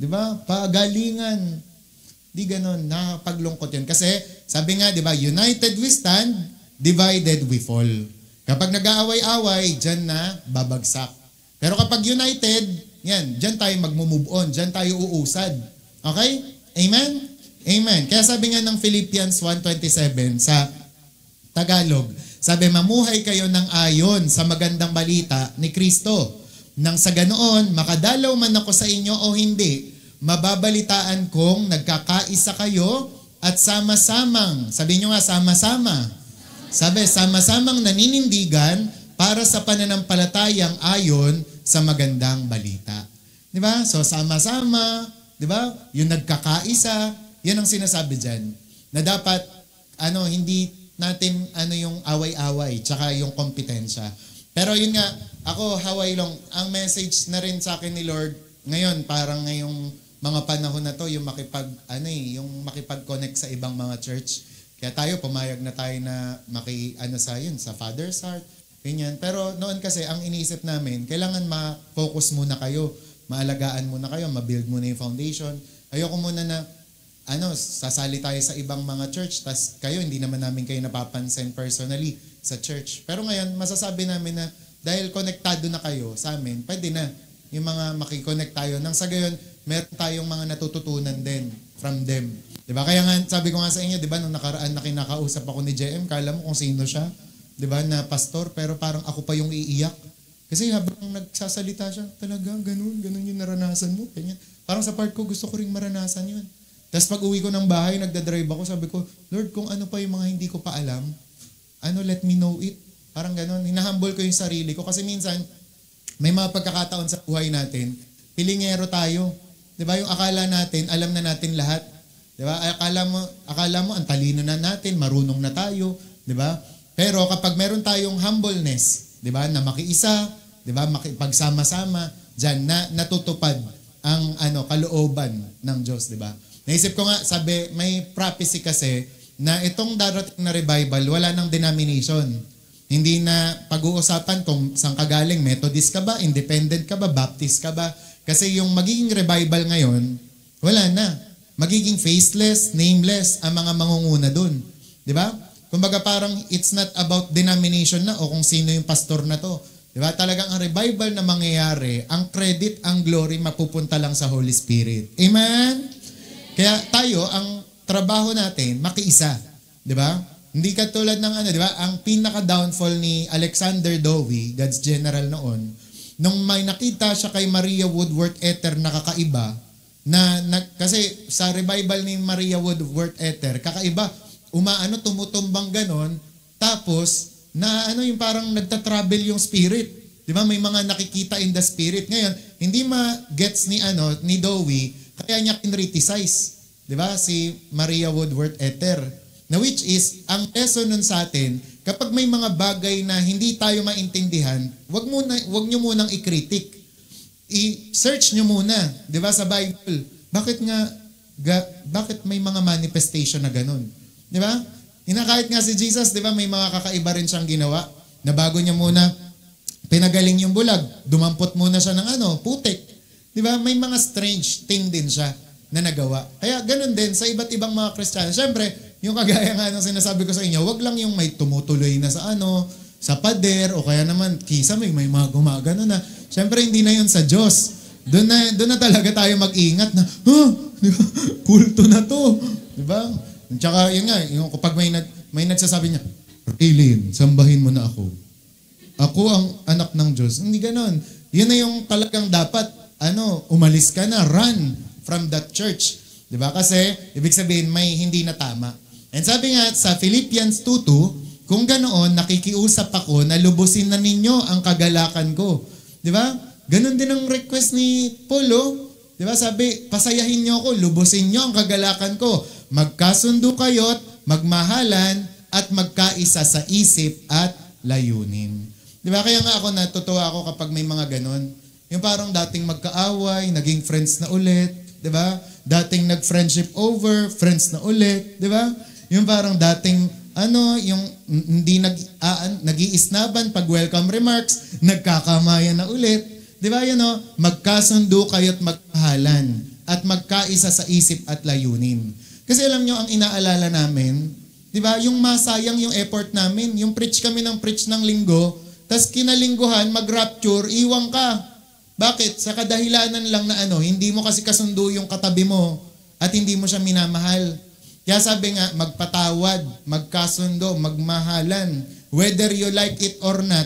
di ba? Pagalingan. Di ganun. Nakapaglungkot yun. Kasi, sabi nga, di ba, united we stand, divided we fall. Kapag nag-aaway-away, dyan na babagsak. Pero kapag united, yan, dyan tayo mag-move on, dyan tayo uusad. Okay? Amen? Amen. Kaya sabi nga ng Philippians 1:27 sa Tagalog, sabi, mamuhay kayo ng ayon sa magandang balita ni Kristo. Nang sa ganoon, makadalaw man ako sa inyo o hindi, mababalitaan kong nagkakaisa kayo at sama-samang, sabi nyo nga, sama-sama. Sabi, sama-samang naninindigan para sa pananampalatayang ayon sa magandang balita. Di ba? So, sama-sama, di ba? Yung nagkakaisa, yan ang sinasabi dyan. Na dapat, hindi natin yung away-away, tsaka yung kompetensya. Pero yun nga, ako, Hawaii long, ang message na rin sa akin ni Lord, ngayon, parang ngayong mga panahon na to, yung makipag-connect sa ibang mga church. Kaya tayo, pumayag na tayo na sa Father's Heart, ganyan. Pero noon kasi, ang iniisip namin, kailangan ma-focus muna kayo, maalagaan muna kayo, ma-build muna yung foundation. Ayoko muna na, sasali tayo sa ibang mga church, tas kayo, hindi naman namin kayo napapansin personally sa church. Pero ngayon, masasabi namin na dahil konektado na kayo sa amin, pwede na yung mga makikonnect tayo. Nang sa gayon, meron tayong mga natututunan din from them. Diba? Kaya nga, sabi ko nga sa inyo, diba, nung nakaraan na kinakausap ako ni JM, kala mo kung sino siya, diba, na pastor, pero parang ako pa yung iiyak. Kasi habang nagsasalita siya, talaga, ganun yung naranasan mo. Ganyan. Parang sa part ko, gusto ko ring maranasan yun. Tapos pag uwi ko ng bahay, nagdadrive ako, sabi ko, Lord, kung ano pa yung mga hindi ko pa alam, let me know it. Parang ganun. Hinahumble ko yung sarili ko. Kasi minsan, may mga pagkakataon sa buhay natin, pilingero tayo. Diba? Yung akala natin, alam na natin lahat. Diba? Akala mo, ang talino na natin, marunong na tayo. Diba? Pero kapag meron tayong humbleness, diba? Na makiisa, diba? Pagsama-sama, dyan na natutupad ang kalooban ng Diyos. Diba? Naisip ko nga, sabi, may prophecy kasi na itong darating na revival, wala ng denomination. Hindi na pag-uusapan kung saan ka galing, Methodist ka ba, Independent ka ba, Baptist ka ba. Kasi yung magiging revival ngayon, wala na. Magiging faceless, nameless ang mga mangunguna dun. Di ba? Kumbaga parang it's not about denomination na o kung sino yung pastor na to. Di ba? Talagang ang revival na mangyayari, ang credit, ang glory, mapupunta lang sa Holy Spirit. Amen? Kaya tayo, ang trabaho natin, makiisa. Di ba? Hindi katulad ng di ba? Ang pinaka-downfall ni Alexander Dowie, God's general noon, nung may nakita siya kay Maria Woodworth Etter na kakaiba, kasi sa revival ni Maria Woodworth Etter, kakaiba, tumutumbang ganon, tapos, yung parang nagta-travel yung spirit. Di ba? May mga nakikita in the spirit. Ngayon, hindi ma-gets ni Dowie, kaya niya kinriticize, di ba, si Maria Woodworth Etter. Na which is, ang lesson nun sa atin, kapag may mga bagay na hindi tayo maintindihan, wag nyo munang i-critic. I-search nyo muna, di ba, sa Bible. Bakit may mga manifestation na ganun? Di ba? Kahit nga si Jesus, di ba, may mga kakaiba rin siyang ginawa, na bago niya muna pinagaling yung bulag, dumampot muna siya ng putik. Di ba? May mga strange thing din siya na nagawa. Kaya ganun din sa iba't ibang mga Kristiyano. Siyempre, yung kagaya nga ng sinasabi ko sa inyo, wag lang yung may tumutuloy na sa pader, o kaya naman, may mga gumagano na. Siyempre, hindi na yun sa Diyos. Doon na talaga tayo mag-ingat na, di ba? Kulto na to. Di ba? Tsaka, yun nga, yung kapag may nagsasabi niya, Raylene, sambahin mo na ako. Ako ang anak ng Diyos. Hindi ganon. Yun na yung talagang dapat, umalis ka na, run from that church. Diba? Kasi, ibig sabihin, may hindi na tama. And sabi nga sa Philippians 2:2, kung ganoon, nakikiusap ako na lubusin na ninyo ang kagalakan ko. Diba? Ganon din ang request ni Paulo. Diba? Sabi, pasayahin nyo ako, lubusin nyo ang kagalakan ko. Magkasundo kayo't magmahalan at magkaisa sa isip at layunin. Diba? Kaya nga ako natutuwa ako kapag may mga ganon. Yung parang dating magkaaway, naging friends na ulit, 'di ba? Dating nag-friendship over, friends na ulit, 'di ba? Yung parang dating yung hindi nag-iisnaban pag welcome remarks, nagkakamayan na ulit. 'Di ba? Magkasundo kayo't magpahalan at magkaisa sa isip at layunin. Kasi alam nyo, ang inaalala namin, 'di ba? Yung masayang yung effort namin, yung preach kami ng preach ng linggo, tas kinalingguhan mag-rapture, iwang ka. Bakit? Sa kadahilanan lang na hindi mo kasi kasundo yung katabi mo. at hindi mo siya minamahal. Kaya sabi nga, magpatawad, magkasundo, magmahalan. Whether you like it or not,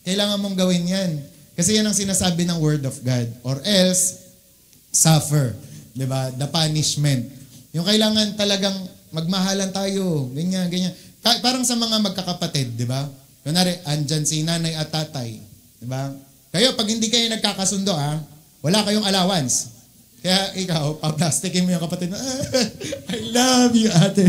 kailangan mong gawin yan. Kasi yan ang sinasabi ng Word of God. Or else, suffer. Diba? The punishment. Yung kailangan talagang magmahalan tayo. Ganyan, ganyan. Parang sa mga magkakapatid, di ba? Kunwari, andyan si nanay at tatay. Di ba? Kayo, pag hindi kayo nagkakasundo, wala kayong allowance. Kaya ikaw, pa-plastikin mo yung kapatid mo. I love you, ate.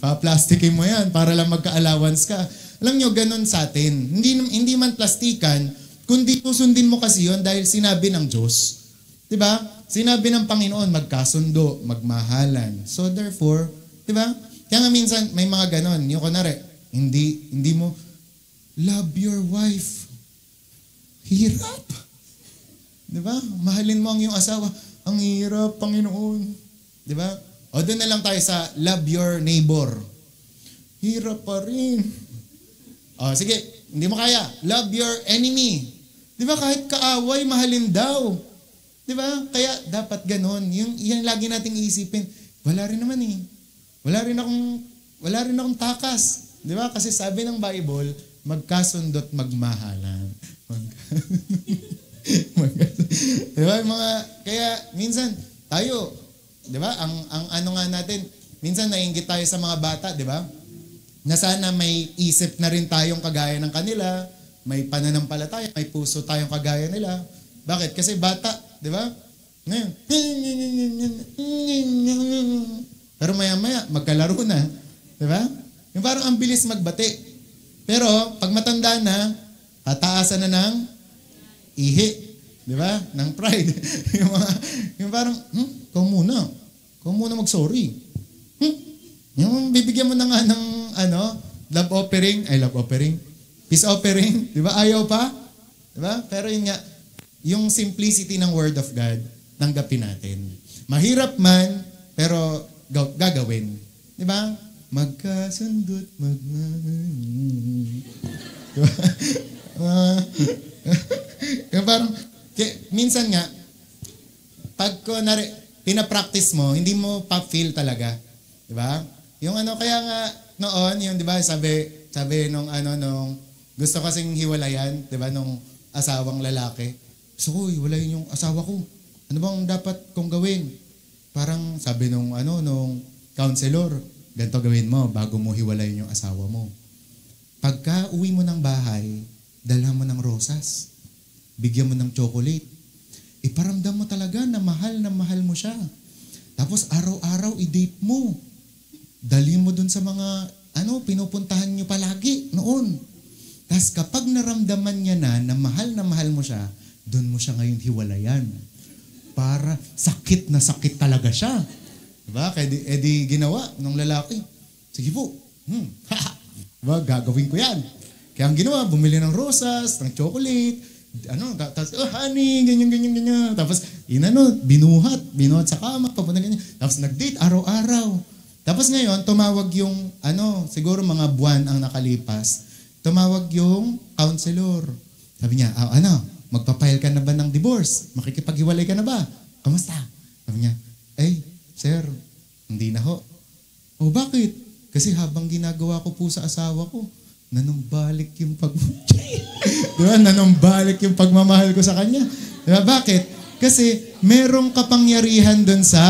Pa-plastikin mo yan para lang magka-allowance ka. Alam nyo, ganun sa atin. Hindi man plastikan, kundi susundin mo kasi yon dahil sinabi ng Diyos. Di ba? Sinabi ng Panginoon, magkasundo, magmahalan. So therefore, di ba? Kaya nga minsan, may mga ganon. Yung kunwari, hindi mo, love your wife. Hirap. Di ba? Mahalin mo ang iyong asawa. Ang hirap, Panginoon. Di ba? O doon na lang tayo sa love your neighbor. Hirap pa rin. O sige, hindi mo kaya. Love your enemy. Di ba? Kahit kaaway, mahalin daw. Di ba? Kaya dapat ganon. Yung lagi nating iisipin, wala rin naman eh. Wala rin akong takas. Di ba? Kasi sabi ng Bible, magkasundot magmahalan. Di ba? Kaya minsan, tayo, di ba? Ang ano nga natin, minsan naiinggit tayo sa mga bata, di ba? Na sana may isip na rin tayong kagaya ng kanila, may pananampalataya, may puso tayong kagaya nila. Bakit? Kasi bata, di ba? Ngayon, pero maya-maya, magkalaro na. Di ba? Yung parang ang bilis magbati. Pero, pag matanda na, tataasan na ng ihi. Di ba? Ng pride. yung parang, ikaw muna mag-sorry. Yung bibigyan mo na nga ng, love offering, peace offering. Di ba? Ayaw pa? Di ba? Pero yun nga, yung simplicity ng Word of God, tanggapin natin. Mahirap man, pero gagawin. Di ba? Magkasundot, diba? Parang, minsan nga, pag pinapractice mo, hindi mo pa-feel talaga. Di ba? Yung kaya nga noon, yung di ba, sabi nung gusto kasing hiwalayan, di ba, nung asawang lalaki. So, hiwalayin yung asawa ko. Ano bang dapat kong gawin? Parang sabi nung counselor, ganito gawin mo bago mo hiwalayin yung asawa mo. Pagka uwi mo ng bahay, dalhan mo ng rosas. Bigyan mo ng chocolate. Iparamdam mo talaga na mahal mo siya. Tapos araw-araw i-date mo. Dali mo dun sa mga pinupuntahan nyo palagi noon. Tapos kapag naramdaman niya na mahal mo siya, dun mo siya ngayon hiwalayan. Para sakit na sakit talaga siya. Diba? Kaya di ginawa ng lalaki. Sige po. Diba? Gagawin ko yan. Kaya ang ginawa, bumili ng rosas, ng chocolate, tapos, honey, ganyan. Tapos, binuhat sa kama, papunta ganyan. Tapos, nag-date araw-araw. Tapos ngayon, tumawag yung, siguro mga buwan ang nakalipas, tumawag yung counselor. Sabi niya, magpapile ka na ba ng divorce? Makikipaghiwalay ka na ba? Kamusta? Sabi niya, sir, hindi na ho. O bakit? Kasi habang ginagawa ko po sa asawa ko, nanumbalik yung diba? Nanumbalik yung pagmamahal ko sa kanya. Diba? Bakit? Kasi merong kapangyarihan dun sa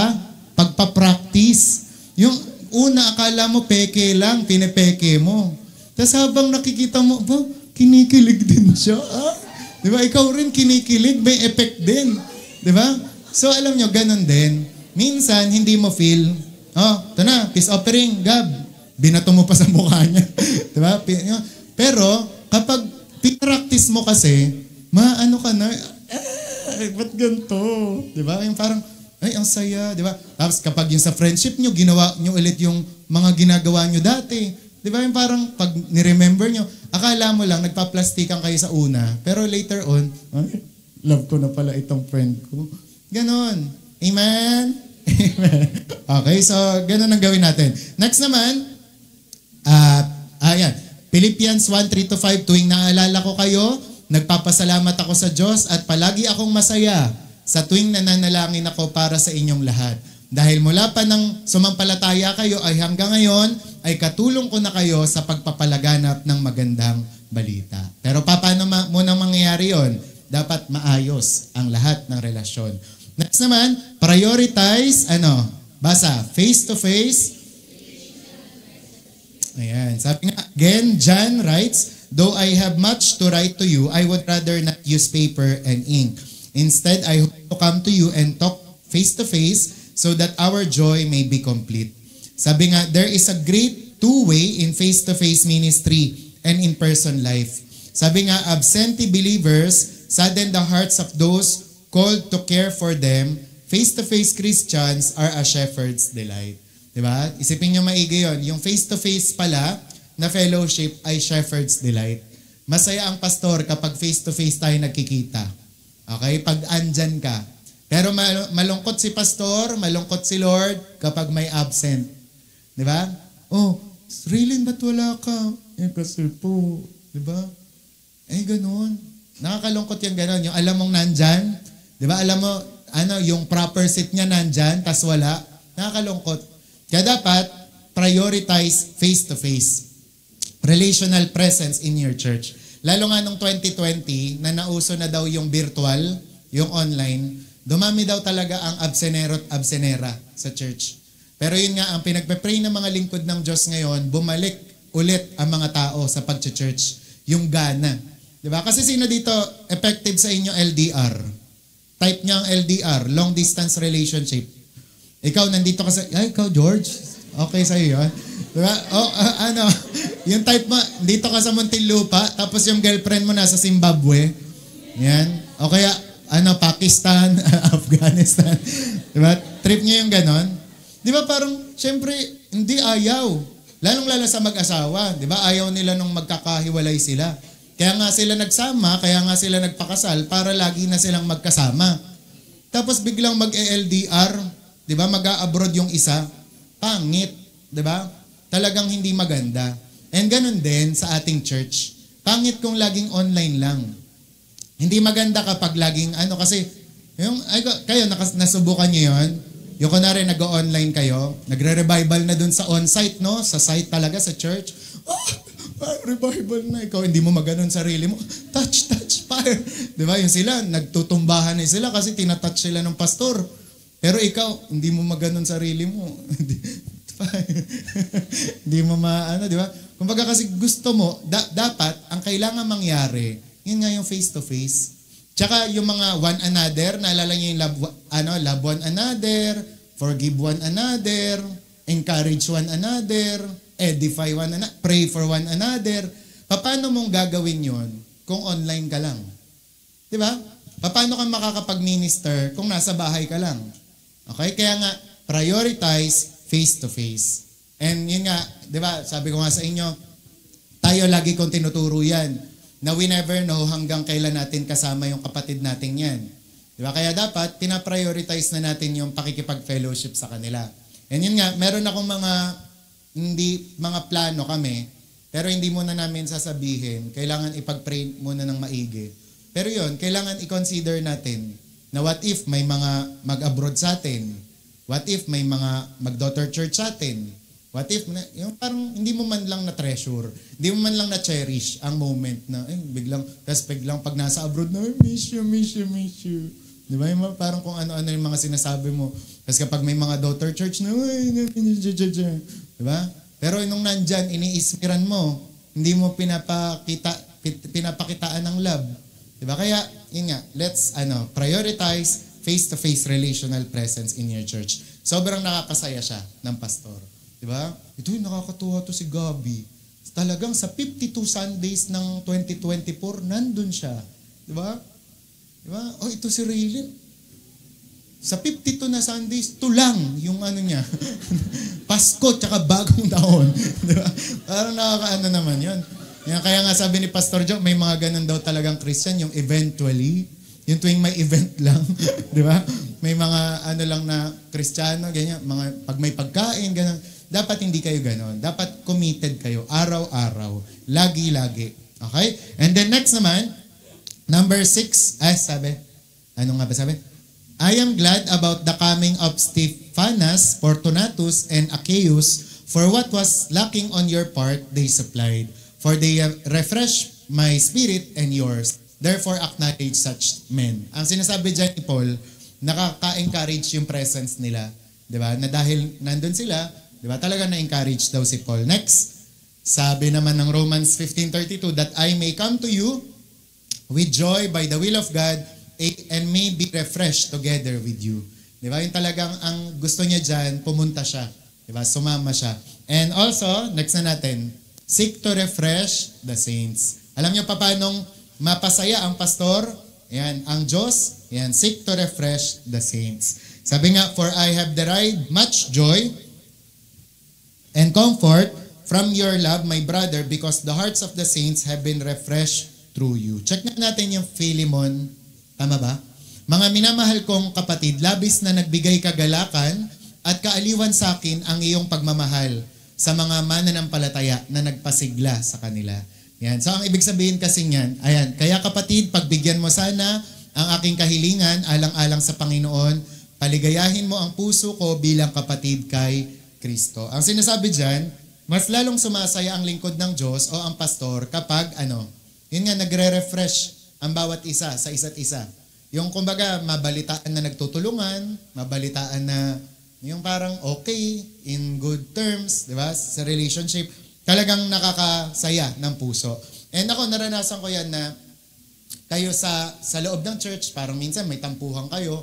pagpapractice. Yung una, akala mo peke lang, pinepeke mo. Tapos habang nakikita mo, kinikilig din siya. Diba? Ikaw rin kinikilig, may effect din. Diba? So alam nyo, ganun din. Minsan, hindi mo feel, ito na, peace offering, Gab. Binato mo pa sa mukha niya. Diba? Pero, kapag practice mo kasi, maano ka na, ba't ganito? Diba? Yung parang, ang saya. Diba? Tapos kapag yung sa friendship nyo, ginawa nyo ulit yung mga ginagawa nyo dati. Diba? Yung parang, pag niremember nyo, akala mo lang, nagpa-plastikan kayo sa una, pero later on, love ko na pala itong friend ko. Ganon. Amen? Amen. Okay, so ganun ang gawin natin. Next naman, Philippians 1:3-5, tuwing naalala ko kayo, nagpapasalamat ako sa Diyos at palagi akong masaya sa tuwing nananalangin ako para sa inyong lahat. Dahil mula pa ng sumampalataya kayo ay hanggang ngayon ay katulong ko na kayo sa pagpapalaganap ng magandang balita. Pero paano muna mangyayari yon? Dapat maayos ang lahat ng relasyon. Next naman, prioritize, basa, face-to-face. Ayan, sabi nga, again, John writes, though I have much to write to you, I would rather not use paper and ink. Instead, I hope to come to you and talk face-to-face so that our joy may be complete. Sabi nga, there is a great two-way in face-to-face ministry and in-person life. Sabi nga, absentee believers sadden the hearts of those called to care for them. Face-to-face Christians are a shepherd's delight. Diba? Isipin nyo maigi yun. Yung face-to-face pala na fellowship ay shepherd's delight. Masaya ang pastor kapag face-to-face tayo nagkikita. Okay? Pag andyan ka. Pero malungkot si pastor, malungkot si Lord kapag may absent. Diba? Oh, really ba't wala ka? Kasi po. Diba? Ganun. Nakakalungkot yung ganun. Yung alam mong nandyan. Diba? Alam mo, yung proper seat niya nandyan, tas wala. Nakakalungkot. Kaya dapat, prioritize face-to-face. Relational presence in your church. Lalo nga nung 2020, na nauso na daw yung virtual, yung online, dumami daw talaga ang absenero at absenera sa church. Pero yun nga, ang pinagpe-pray ng mga lingkod ng Diyos ngayon, bumalik ulit ang mga tao sa pag-church. Yung gana. Diba? Kasi sino dito effective sa inyo LDR? Type niya ang LDR, long distance relationship. Ikaw, nandito ka sa... ikaw, George? Okay sa'yo yun. Diba? Yung type mo, dito ka sa Muntinlupa, tapos yung girlfriend mo nasa Zimbabwe. Yan. O kaya, Pakistan, Afghanistan. Diba? Trip niya yung ganon. Diba parang, syempre, hindi ayaw. Lalong-lalo sa mag-asawa. Diba? Ayaw nila nung magkakahiwalay sila. Kaya nga sila nagsama, kaya nga sila nagpakasal, para lagi na silang magkasama. Tapos biglang mag-LDR, 'di ba? Mag-a-abroad yung isa. Pangit, 'di ba? Talagang hindi maganda. And ganun din sa ating church. Pangit kung laging online lang. Hindi maganda kapag laging kasi kayo nasubukan niyo 'yon. Yung kunwari nag-online kayo, nagre-revival na dun sa on-site, no? Sa site talaga sa church. Revival na. Ikaw hindi mo maganon sarili mo. Touch, fire. 'Di ba? Yung sila nagtutumbahan na sila kasi tinatouch sila ng pastor. Pero ikaw, hindi mo maganon sarili mo. Hindi mo di ba? Kumbaga kasi gusto mo, dapat, ang kailangan mangyari, yun nga yung face-to-face. Tsaka yung mga one another, naalala niyo yung love one another, forgive one another, encourage one another, edify one another, pray for one another. Paano mong gagawin yun kung online ka lang? Di ba? Paano ka makakapag-minister kung nasa bahay ka lang? Okay? Kaya nga, prioritize face-to-face. And yun nga, di ba, sabi ko nga sa inyo, tayo lagi kong tinuturo yan, na we never know hanggang kailan natin kasama yung kapatid natin yan. Di ba? Kaya dapat, pinaprioritize na natin yung pakikipag-fellowship sa kanila. And yun nga, meron akong mga plano kami, pero hindi muna namin sasabihin, kailangan ipag-pray muna ng maigi. Pero yun, kailangan i-consider natin, na what if may mga mag-abroad sa atin? What if may mga mag-daughter church sa atin? What if, yung parang hindi mo man lang na-treasure, hindi mo man lang na-cherish ang moment na, biglang pag nasa abroad na, miss you. Di ba? Parang kung ano-ano yung mga sinasabi mo. Kasi kapag may mga daughter church na, di ba? Pero nung nandyan, iniismiran mo, hindi mo pinapakitaan ng love. Diba? Kaya, yun nga, let's prioritize face-to-face relational presence in your church. Sobrang nakakasaya siya ng pastor. Diba? Ito yung nakakatuwa to si Gabi. Talagang sa 52 Sundays ng 2024, nandun siya. Diba? Diba? Ito si Raylin. Sa 52 na Sundays, ito lang yung niya. Pasko tsaka bagong taon. Diba? Parang nakakaano naman yun. Kaya nga sabi ni Pastor Joe, may mga ganun daw talagang Christian, yung eventually, yung tuwing may event lang, di ba? May mga lang na Kristiyano, ganyan, pag may pagkain, ganun. Dapat hindi kayo ganun. Dapat committed kayo, araw-araw, lagi-lagi. Okay? And then next naman, number 6, sabi, ano nga ba sabi? I am glad about the coming of Phanas, Fortunatus, and Achaeus, for what was lacking on your part, they supplied. For they have refreshed my spirit and yours. Therefore, acknowledge such men. Ang sinasabi dyan ni Paul, nakaka-encourage yung presence nila. Diba? Na dahil nandun sila, diba? Talaga na-encourage daw si Paul. Next, sabi naman ng Romans 15:32, that I may come to you with joy by the will of God and may be refreshed together with you. Diba? Yung talagang ang gusto niya dyan, pumunta siya. Diba? Sumama siya. And also, next na natin, seek to refresh the saints. Alam niyo pa paanong mapasaya ang pastor? Yan, ang Diyos, yan, seek to refresh the saints. Sabi nga, for I have derived much joy and comfort from your love, my brother, because the hearts of the saints have been refreshed through you. Check na natin yung Philemon. Tama ba? Mga minamahal kong kapatid, labis na nagbigay kagalakan at kaaliwan sa akin ang iyong pagmamahal sa mga mananampalataya na nagpasigla sa kanila. Yan. So ang ibig sabihin kasi niyan, ayan, kaya kapatid, pagbigyan mo sana ang aking kahilingan alang-alang sa Panginoon, paligayahin mo ang puso ko bilang kapatid kay Kristo. Ang sinasabi diyan, mas lalong sumasaya ang lingkod ng Diyos o ang pastor kapag yun nga, nagre-refresh ang bawat isa sa isa't isa. Yung kumbaga, mabalitaan na nagtutulungan, mabalitaan na yung parang okay, in good terms, di ba? Sa relationship, talagang nakakasaya ng puso. And ako, naranasan ko yan na kayo sa loob ng church, parang minsan may tampuhan kayo,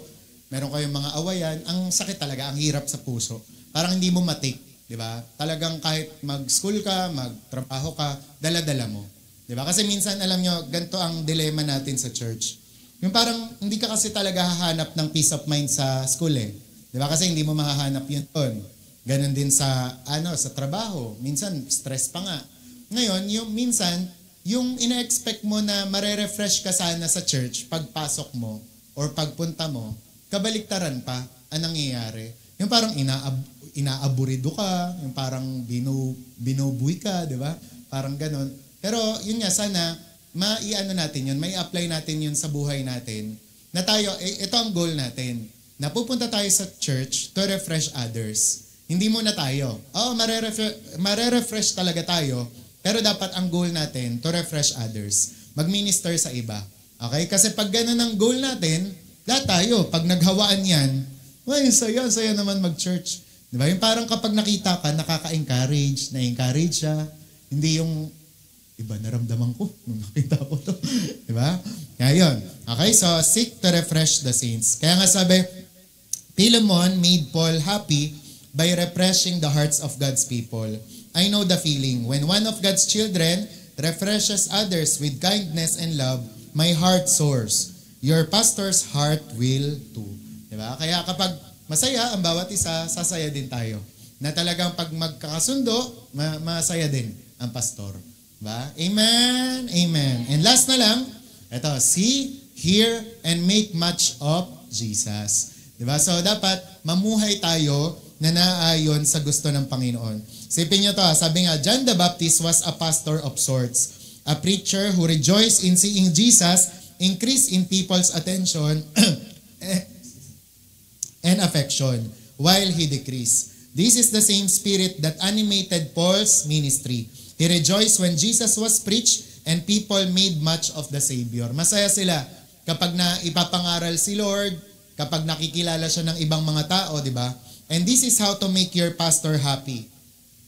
meron kayong mga awayan, ang sakit talaga, ang hirap sa puso. Parang hindi mo matik, di ba? Talagang kahit mag-school ka, magtrabaho ka, dala-dala mo. Di ba? Kasi minsan, alam nyo, ganito ang dilema natin sa church. Yung parang hindi ka kasi talaga hahanap ng peace of mind sa school eh. Di ba? Kasi hindi mo mahahanap yun doon. Ganon din sa trabaho. Minsan, stress pa nga. Ngayon, yung ina-expect mo na mare-refresh ka sana sa church, pagpasok mo, or pagpunta mo, kabaliktaran pa ang nangyayari. Yung parang inaaburido ka, yung parang binubuy ka, di ba? Parang ganon. Pero yun nga, sana, natin yun, may apply natin yun sa buhay natin, na tayo, ito ang goal natin, na pupunta tayo sa church to refresh others. Hindi muna tayo. Mare-refresh talaga tayo, pero dapat ang goal natin to refresh others. Mag-minister sa iba. Okay? Kasi pag ganun ang goal natin, lahat tayo, pag naghawaan yan, saya naman mag-church. Diba? Yung parang kapag nakita ka, nakaka-encourage, na-encourage siya. Hindi yung iba naramdaman ko nung nakita ko to. Diba? Kaya yun. Okay, so seek to refresh the saints. Kaya nga sabi, Philemon made Paul happy by refreshing the hearts of God's people. I know the feeling. When one of God's children refreshes others with kindness and love, my heart soars. Your pastor's heart will too. Diba? Kaya kapag masaya ang bawat isa, sasaya din tayo. Na talagang pag magkakasundo, masaya din ang pastor. Diba? Amen? Amen. And last na lang, ito, see, hear, and make much of Jesus. Diba? So, dapat mamuhay tayo na naayon sa gusto ng Panginoon. Sipin nyo to, sabi nga, John the Baptist was a pastor of sorts, a preacher who rejoiced in seeing Jesus increase in people's attention and affection while he decreased. This is the same spirit that animated Paul's ministry. He rejoiced when Jesus was preached and people made much of the Savior. Masaya sila kapag na ipapangaral si Lord, kapag nakikilala siya ng ibang mga tao, di ba? And this is how to make your pastor happy.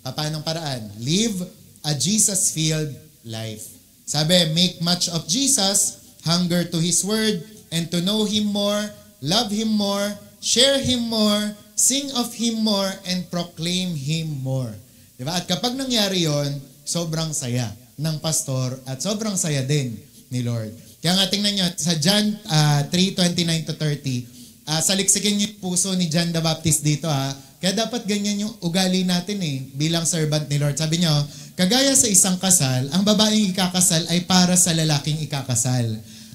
Paanong paraan? Live a Jesus-filled life. Sabi, make much of Jesus, hunger to His Word, and to know Him more, love Him more, share Him more, sing of Him more, and proclaim Him more. Di ba? At kapag nangyari yon, sobrang saya ng pastor at sobrang saya din ni Lord. Kaya nga tingnan nyo, sa John 3:29-30, saliksikin yung puso ni John the Baptist dito ha. Kaya dapat ganyan yung ugali natin bilang servant ni Lord. Sabi nyo, kagaya sa isang kasal, ang babaeng ikakasal ay para sa lalaking ikakasal.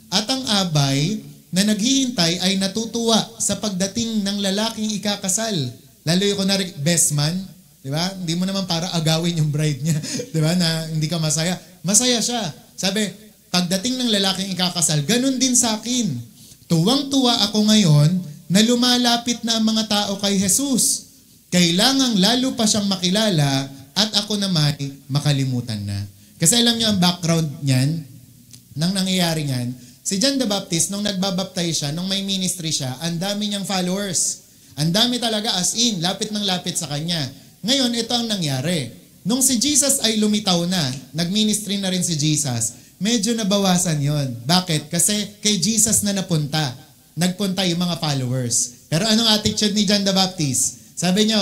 At ang abay na naghihintay ay natutuwa sa pagdating ng lalaking ikakasal. Lalo yung kunwari, best man, di ba? Hindi mo naman para agawin yung bride niya, di ba? Na hindi ka masaya. Masaya siya. Sabi, pagdating ng lalaking ikakasal, ganun din sa akin. Tuwang-tuwa ako ngayon na lumalapit na ang mga tao kay Jesus. Kailangang lalo pa siyang makilala at ako naman makalimutan na. Kasi alam niyo ang background niyan, nang nangyayari niyan, si John the Baptist, nung nagbabaptize siya, nung may ministry siya, ang dami niyang followers. Ang dami talaga as in, lapit ng lapit sa kanya. Ngayon, ito ang nangyari. Nung si Jesus ay lumitaw na, nag-ministry na rin si Jesus, medyo nabawasan yon. Bakit? Kasi kay Jesus na nagpunta yung mga followers. Pero anong attitude ni John the Baptist? Sabi niya,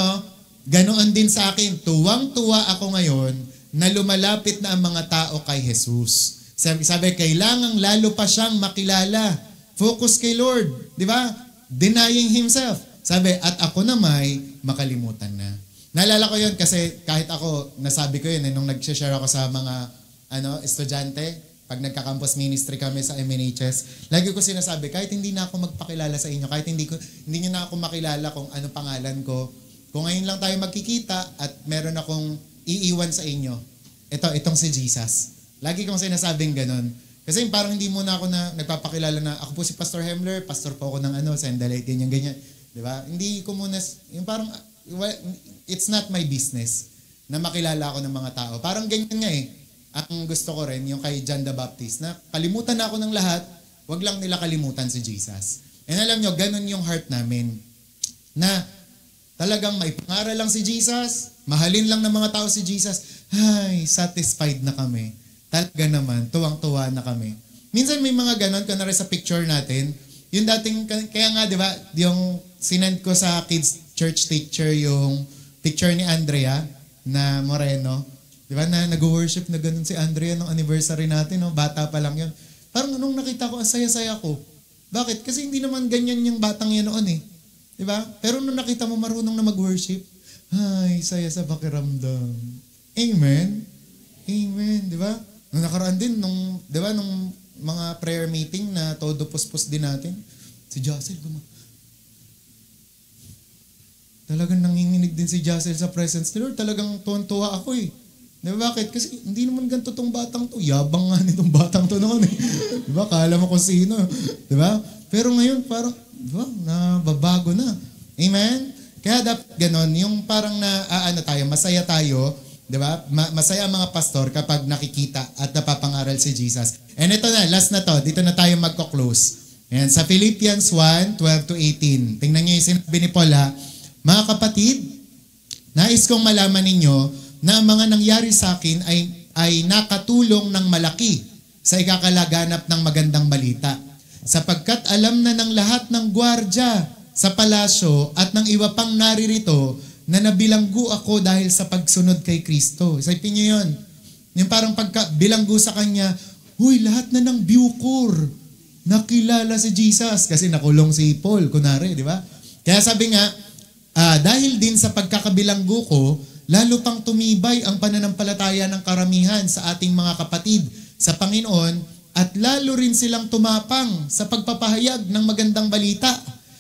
ganoon din sa akin, tuwang-tuwa ako ngayon na lumalapit na ang mga tao kay Jesus. Sabi, kailangang lalo pa siyang makilala. Focus kay Lord. Di ba? Denying himself. Sabi, at ako na may makalimutan na. Naalala ko yun kasi kahit ako, nasabi ko yun nung nag-share ako sa mga estudyante, pag nagka-campus ministry kami sa MNHS, lagi ko sinasabi, kahit hindi na ako magpakilala sa inyo, kahit hindi nyo na ako makilala kung ano pangalan ko, kung ngayon lang tayo magkikita at meron akong iiwan sa inyo, itong si Jesus. Lagi kong sinasabing ganun. Kasi parang hindi muna ako na nagpapakilala na ako po si Pastor Hemler, pastor po ako ng Sendalay, ganyan. Di ba? Hindi ko muna, yung parang, it's not my business na makilala ako ng mga tao. Parang ganyan nga eh. Ang gusto ko rin, yung kay John the Baptist, na kalimutan na ako ng lahat, wag lang nila kalimutan si Jesus. And alam nyo, ganun yung heart namin. Na talagang may pangaral lang si Jesus, mahalin lang ng mga tao si Jesus, ay, satisfied na kami. Talaga naman, tuwang-tuwa na kami. Minsan may mga ganon, kunwari sa picture natin, yung dating, kaya nga, di ba, yung sinend ko sa kids church teacher yung picture ni Andrea na Moreno, di ba, na nag-worship na ganun si Andrea nung anniversary natin, no? Bata pa lang yun. Parang nung nakita ko, ang saya-saya ko. Bakit? Kasi hindi naman ganyan yung batang yan noon eh. Di ba? Pero nung nakita mo marunong na mag-worship, ay, saya sa pakiramdam. Amen? Amen, di ba? Nung nakaraan din, di ba, nung mga prayer meeting na todo puspos din natin, si Jocel, talagang nanginginig din si Jocel sa presence ni Lord. Talagang tuwan-tuwa ako eh. Di ba, bakit? Kasi hindi naman ganito tong batang to. Yabang nga nitong batang to naman eh. Di ba? Kala mo kung sino. Di ba? Pero ngayon, parang, di ba, nababago na. Amen? Kaya dapat ganon, yung parang masaya tayo, di ba? Masaya ang mga pastor kapag nakikita at napapangaral si Jesus. And ito na, last na to. Dito na tayo magko-close. Ayan, sa Philippians 1:12-18. Tingnan niyo yung sinabi ni Paul ha. Mga kapatid, nais kong malaman ninyo na ang mga nangyari sa akin ay nakatulong ng malaki sa ikakalaganap ng magandang balita. Sapagkat alam na ng lahat ng gwardya sa palasyo at ng iba pang naririto na nabilanggo ako dahil sa pagsunod kay Kristo. Isipin niyo yun. Yung parang pagkabilanggo sa kanya, huy, lahat na ng Bucor nakilala si Jesus kasi nakulong si Paul, kunwari, di ba? Kaya sabi nga, dahil din sa pagkakabilanggo ko, lalo pang tumibay ang pananampalataya ng karamihan sa ating mga kapatid sa Panginoon at lalo rin silang tumapang sa pagpapahayag ng magandang balita.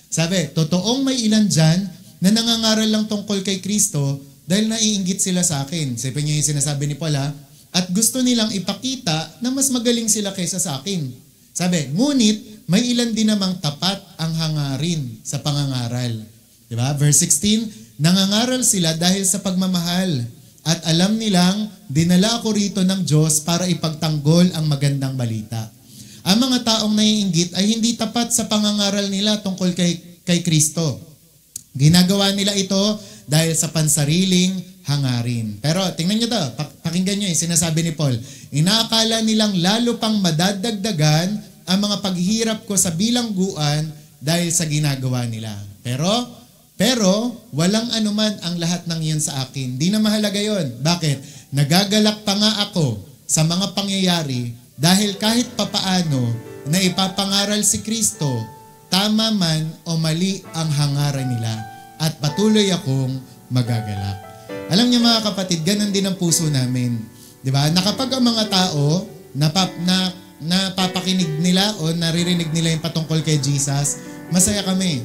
Sabi, totoong may ilan dyan na nangangaral lang tungkol kay Kristo dahil naiinggit sila sa akin. Sabi niyo yung sinasabi ni Paul at gusto nilang ipakita na mas magaling sila kaysa sa akin. Sabi, ngunit may ilan din namang tapat ang hangarin sa pangangaral. Diba? Verse 16, nangangaral sila dahil sa pagmamahal at alam nilang dinala ako rito ng Diyos para ipagtanggol ang magandang balita. Ang mga taong naiinggit ay hindi tapat sa pangangaral nila tungkol kay Kristo. Ginagawa nila ito dahil sa pansariling hangarin. Pero tingnan nyo to, pakinggan nyo yung sinasabi ni Paul. Inaakala nilang lalo pang madadagdagan ang mga paghihirap ko sa bilangguan dahil sa ginagawa nila. Pero walang anuman ang lahat ng iyon sa akin. Di na mahalaga yon. Bakit? Nagagalak pa nga ako sa mga pangyayari dahil kahit papaano na ipapangaral si Kristo, tama man o mali ang hangaran nila at patuloy akong magagalak. Alam niyo mga kapatid, ganun din ang puso namin. Di ba? Na kapag ang mga tao napapakinig nila o naririnig nila yung patungkol kay Jesus, masaya kami.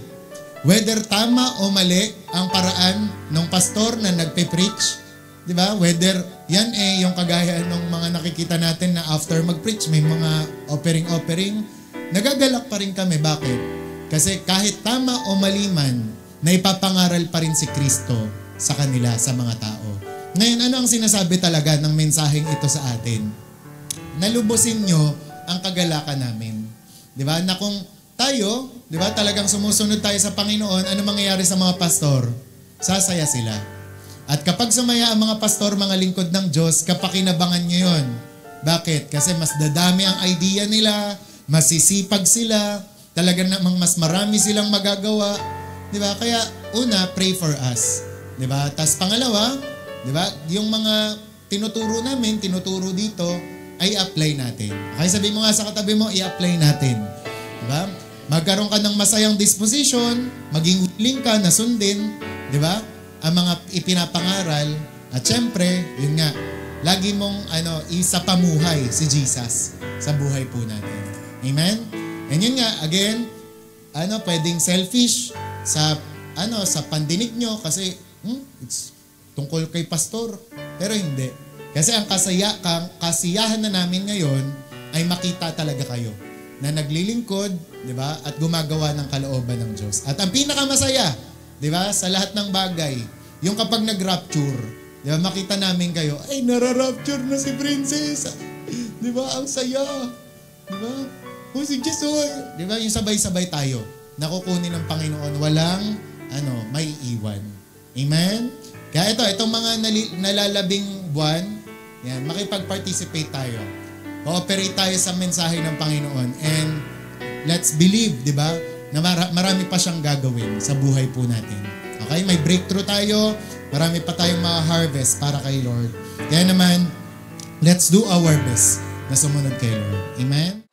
Whether tama o mali ang paraan ng pastor na nagpe-preach, di ba? Whether yan yung kagaya ng mga nakikita natin na after mag-preach, may mga offering, nagagalak pa rin kami. Bakit? Kasi kahit tama o mali man, naipapangaral pa rin si Kristo sa kanila, sa mga tao. Ngayon, ano ang sinasabi talaga ng mensaheng ito sa atin? Nalubusin nyo ang kagalakan namin. Di ba? Na kung tayo, di ba, talagang sumusunod tayo sa Panginoon, ano mangyayari sa mga pastor? Sasaya sila. At kapag sumaya ang mga pastor, mga lingkod ng Diyos, kapakinabangan nyo yun. Bakit? Kasi mas dadami ang idea nila, masisipag sila, talagang namang mas marami silang magagawa. Di ba? Kaya, una, pray for us. Di ba? Tapos pangalawa, di ba? Yung mga tinuturo namin, tinuturo dito, ay apply natin. Okay, sabihin mo nga sa katabi mo, i-apply natin. Di ba? Magkaroon ka ng masayang disposition, maging willing ka na sundin, di ba? Ang mga ipinapangaral, at syempre, yun nga, lagi mong isapamuhay si Jesus sa buhay po natin. Amen? And yun nga, again, pwedeng selfish sa pandinig nyo kasi it's tungkol kay pastor. Pero hindi. Kasi ang kasiyahan na namin ngayon ay makita talaga kayo na naglilingkod, di ba? At gumagawa ng kalooban ng Diyos. At ang pinakamasaya, di ba? Sa lahat ng bagay, yung kapag nag-rapture, di ba? Makita namin kayo, ay, nara-rapture na si Princess. Di ba? Ang saya. Di ba? Oh, si Jesus. Di ba? Yung sabay-sabay tayo. Nakukunin ng Panginoon. Walang, may iwan. Amen? Kaya itong mga nalalabing buwan, yan, makipag-participate tayo. Cooperate tayo sa mensahe ng Panginoon. And let's believe, di ba, na marami pa siyang gagawin sa buhay po natin. Okay? May breakthrough tayo. Marami pa tayong ma-harvest para kay Lord. Kaya naman, let's do our best na sumunod kay Lord. Amen?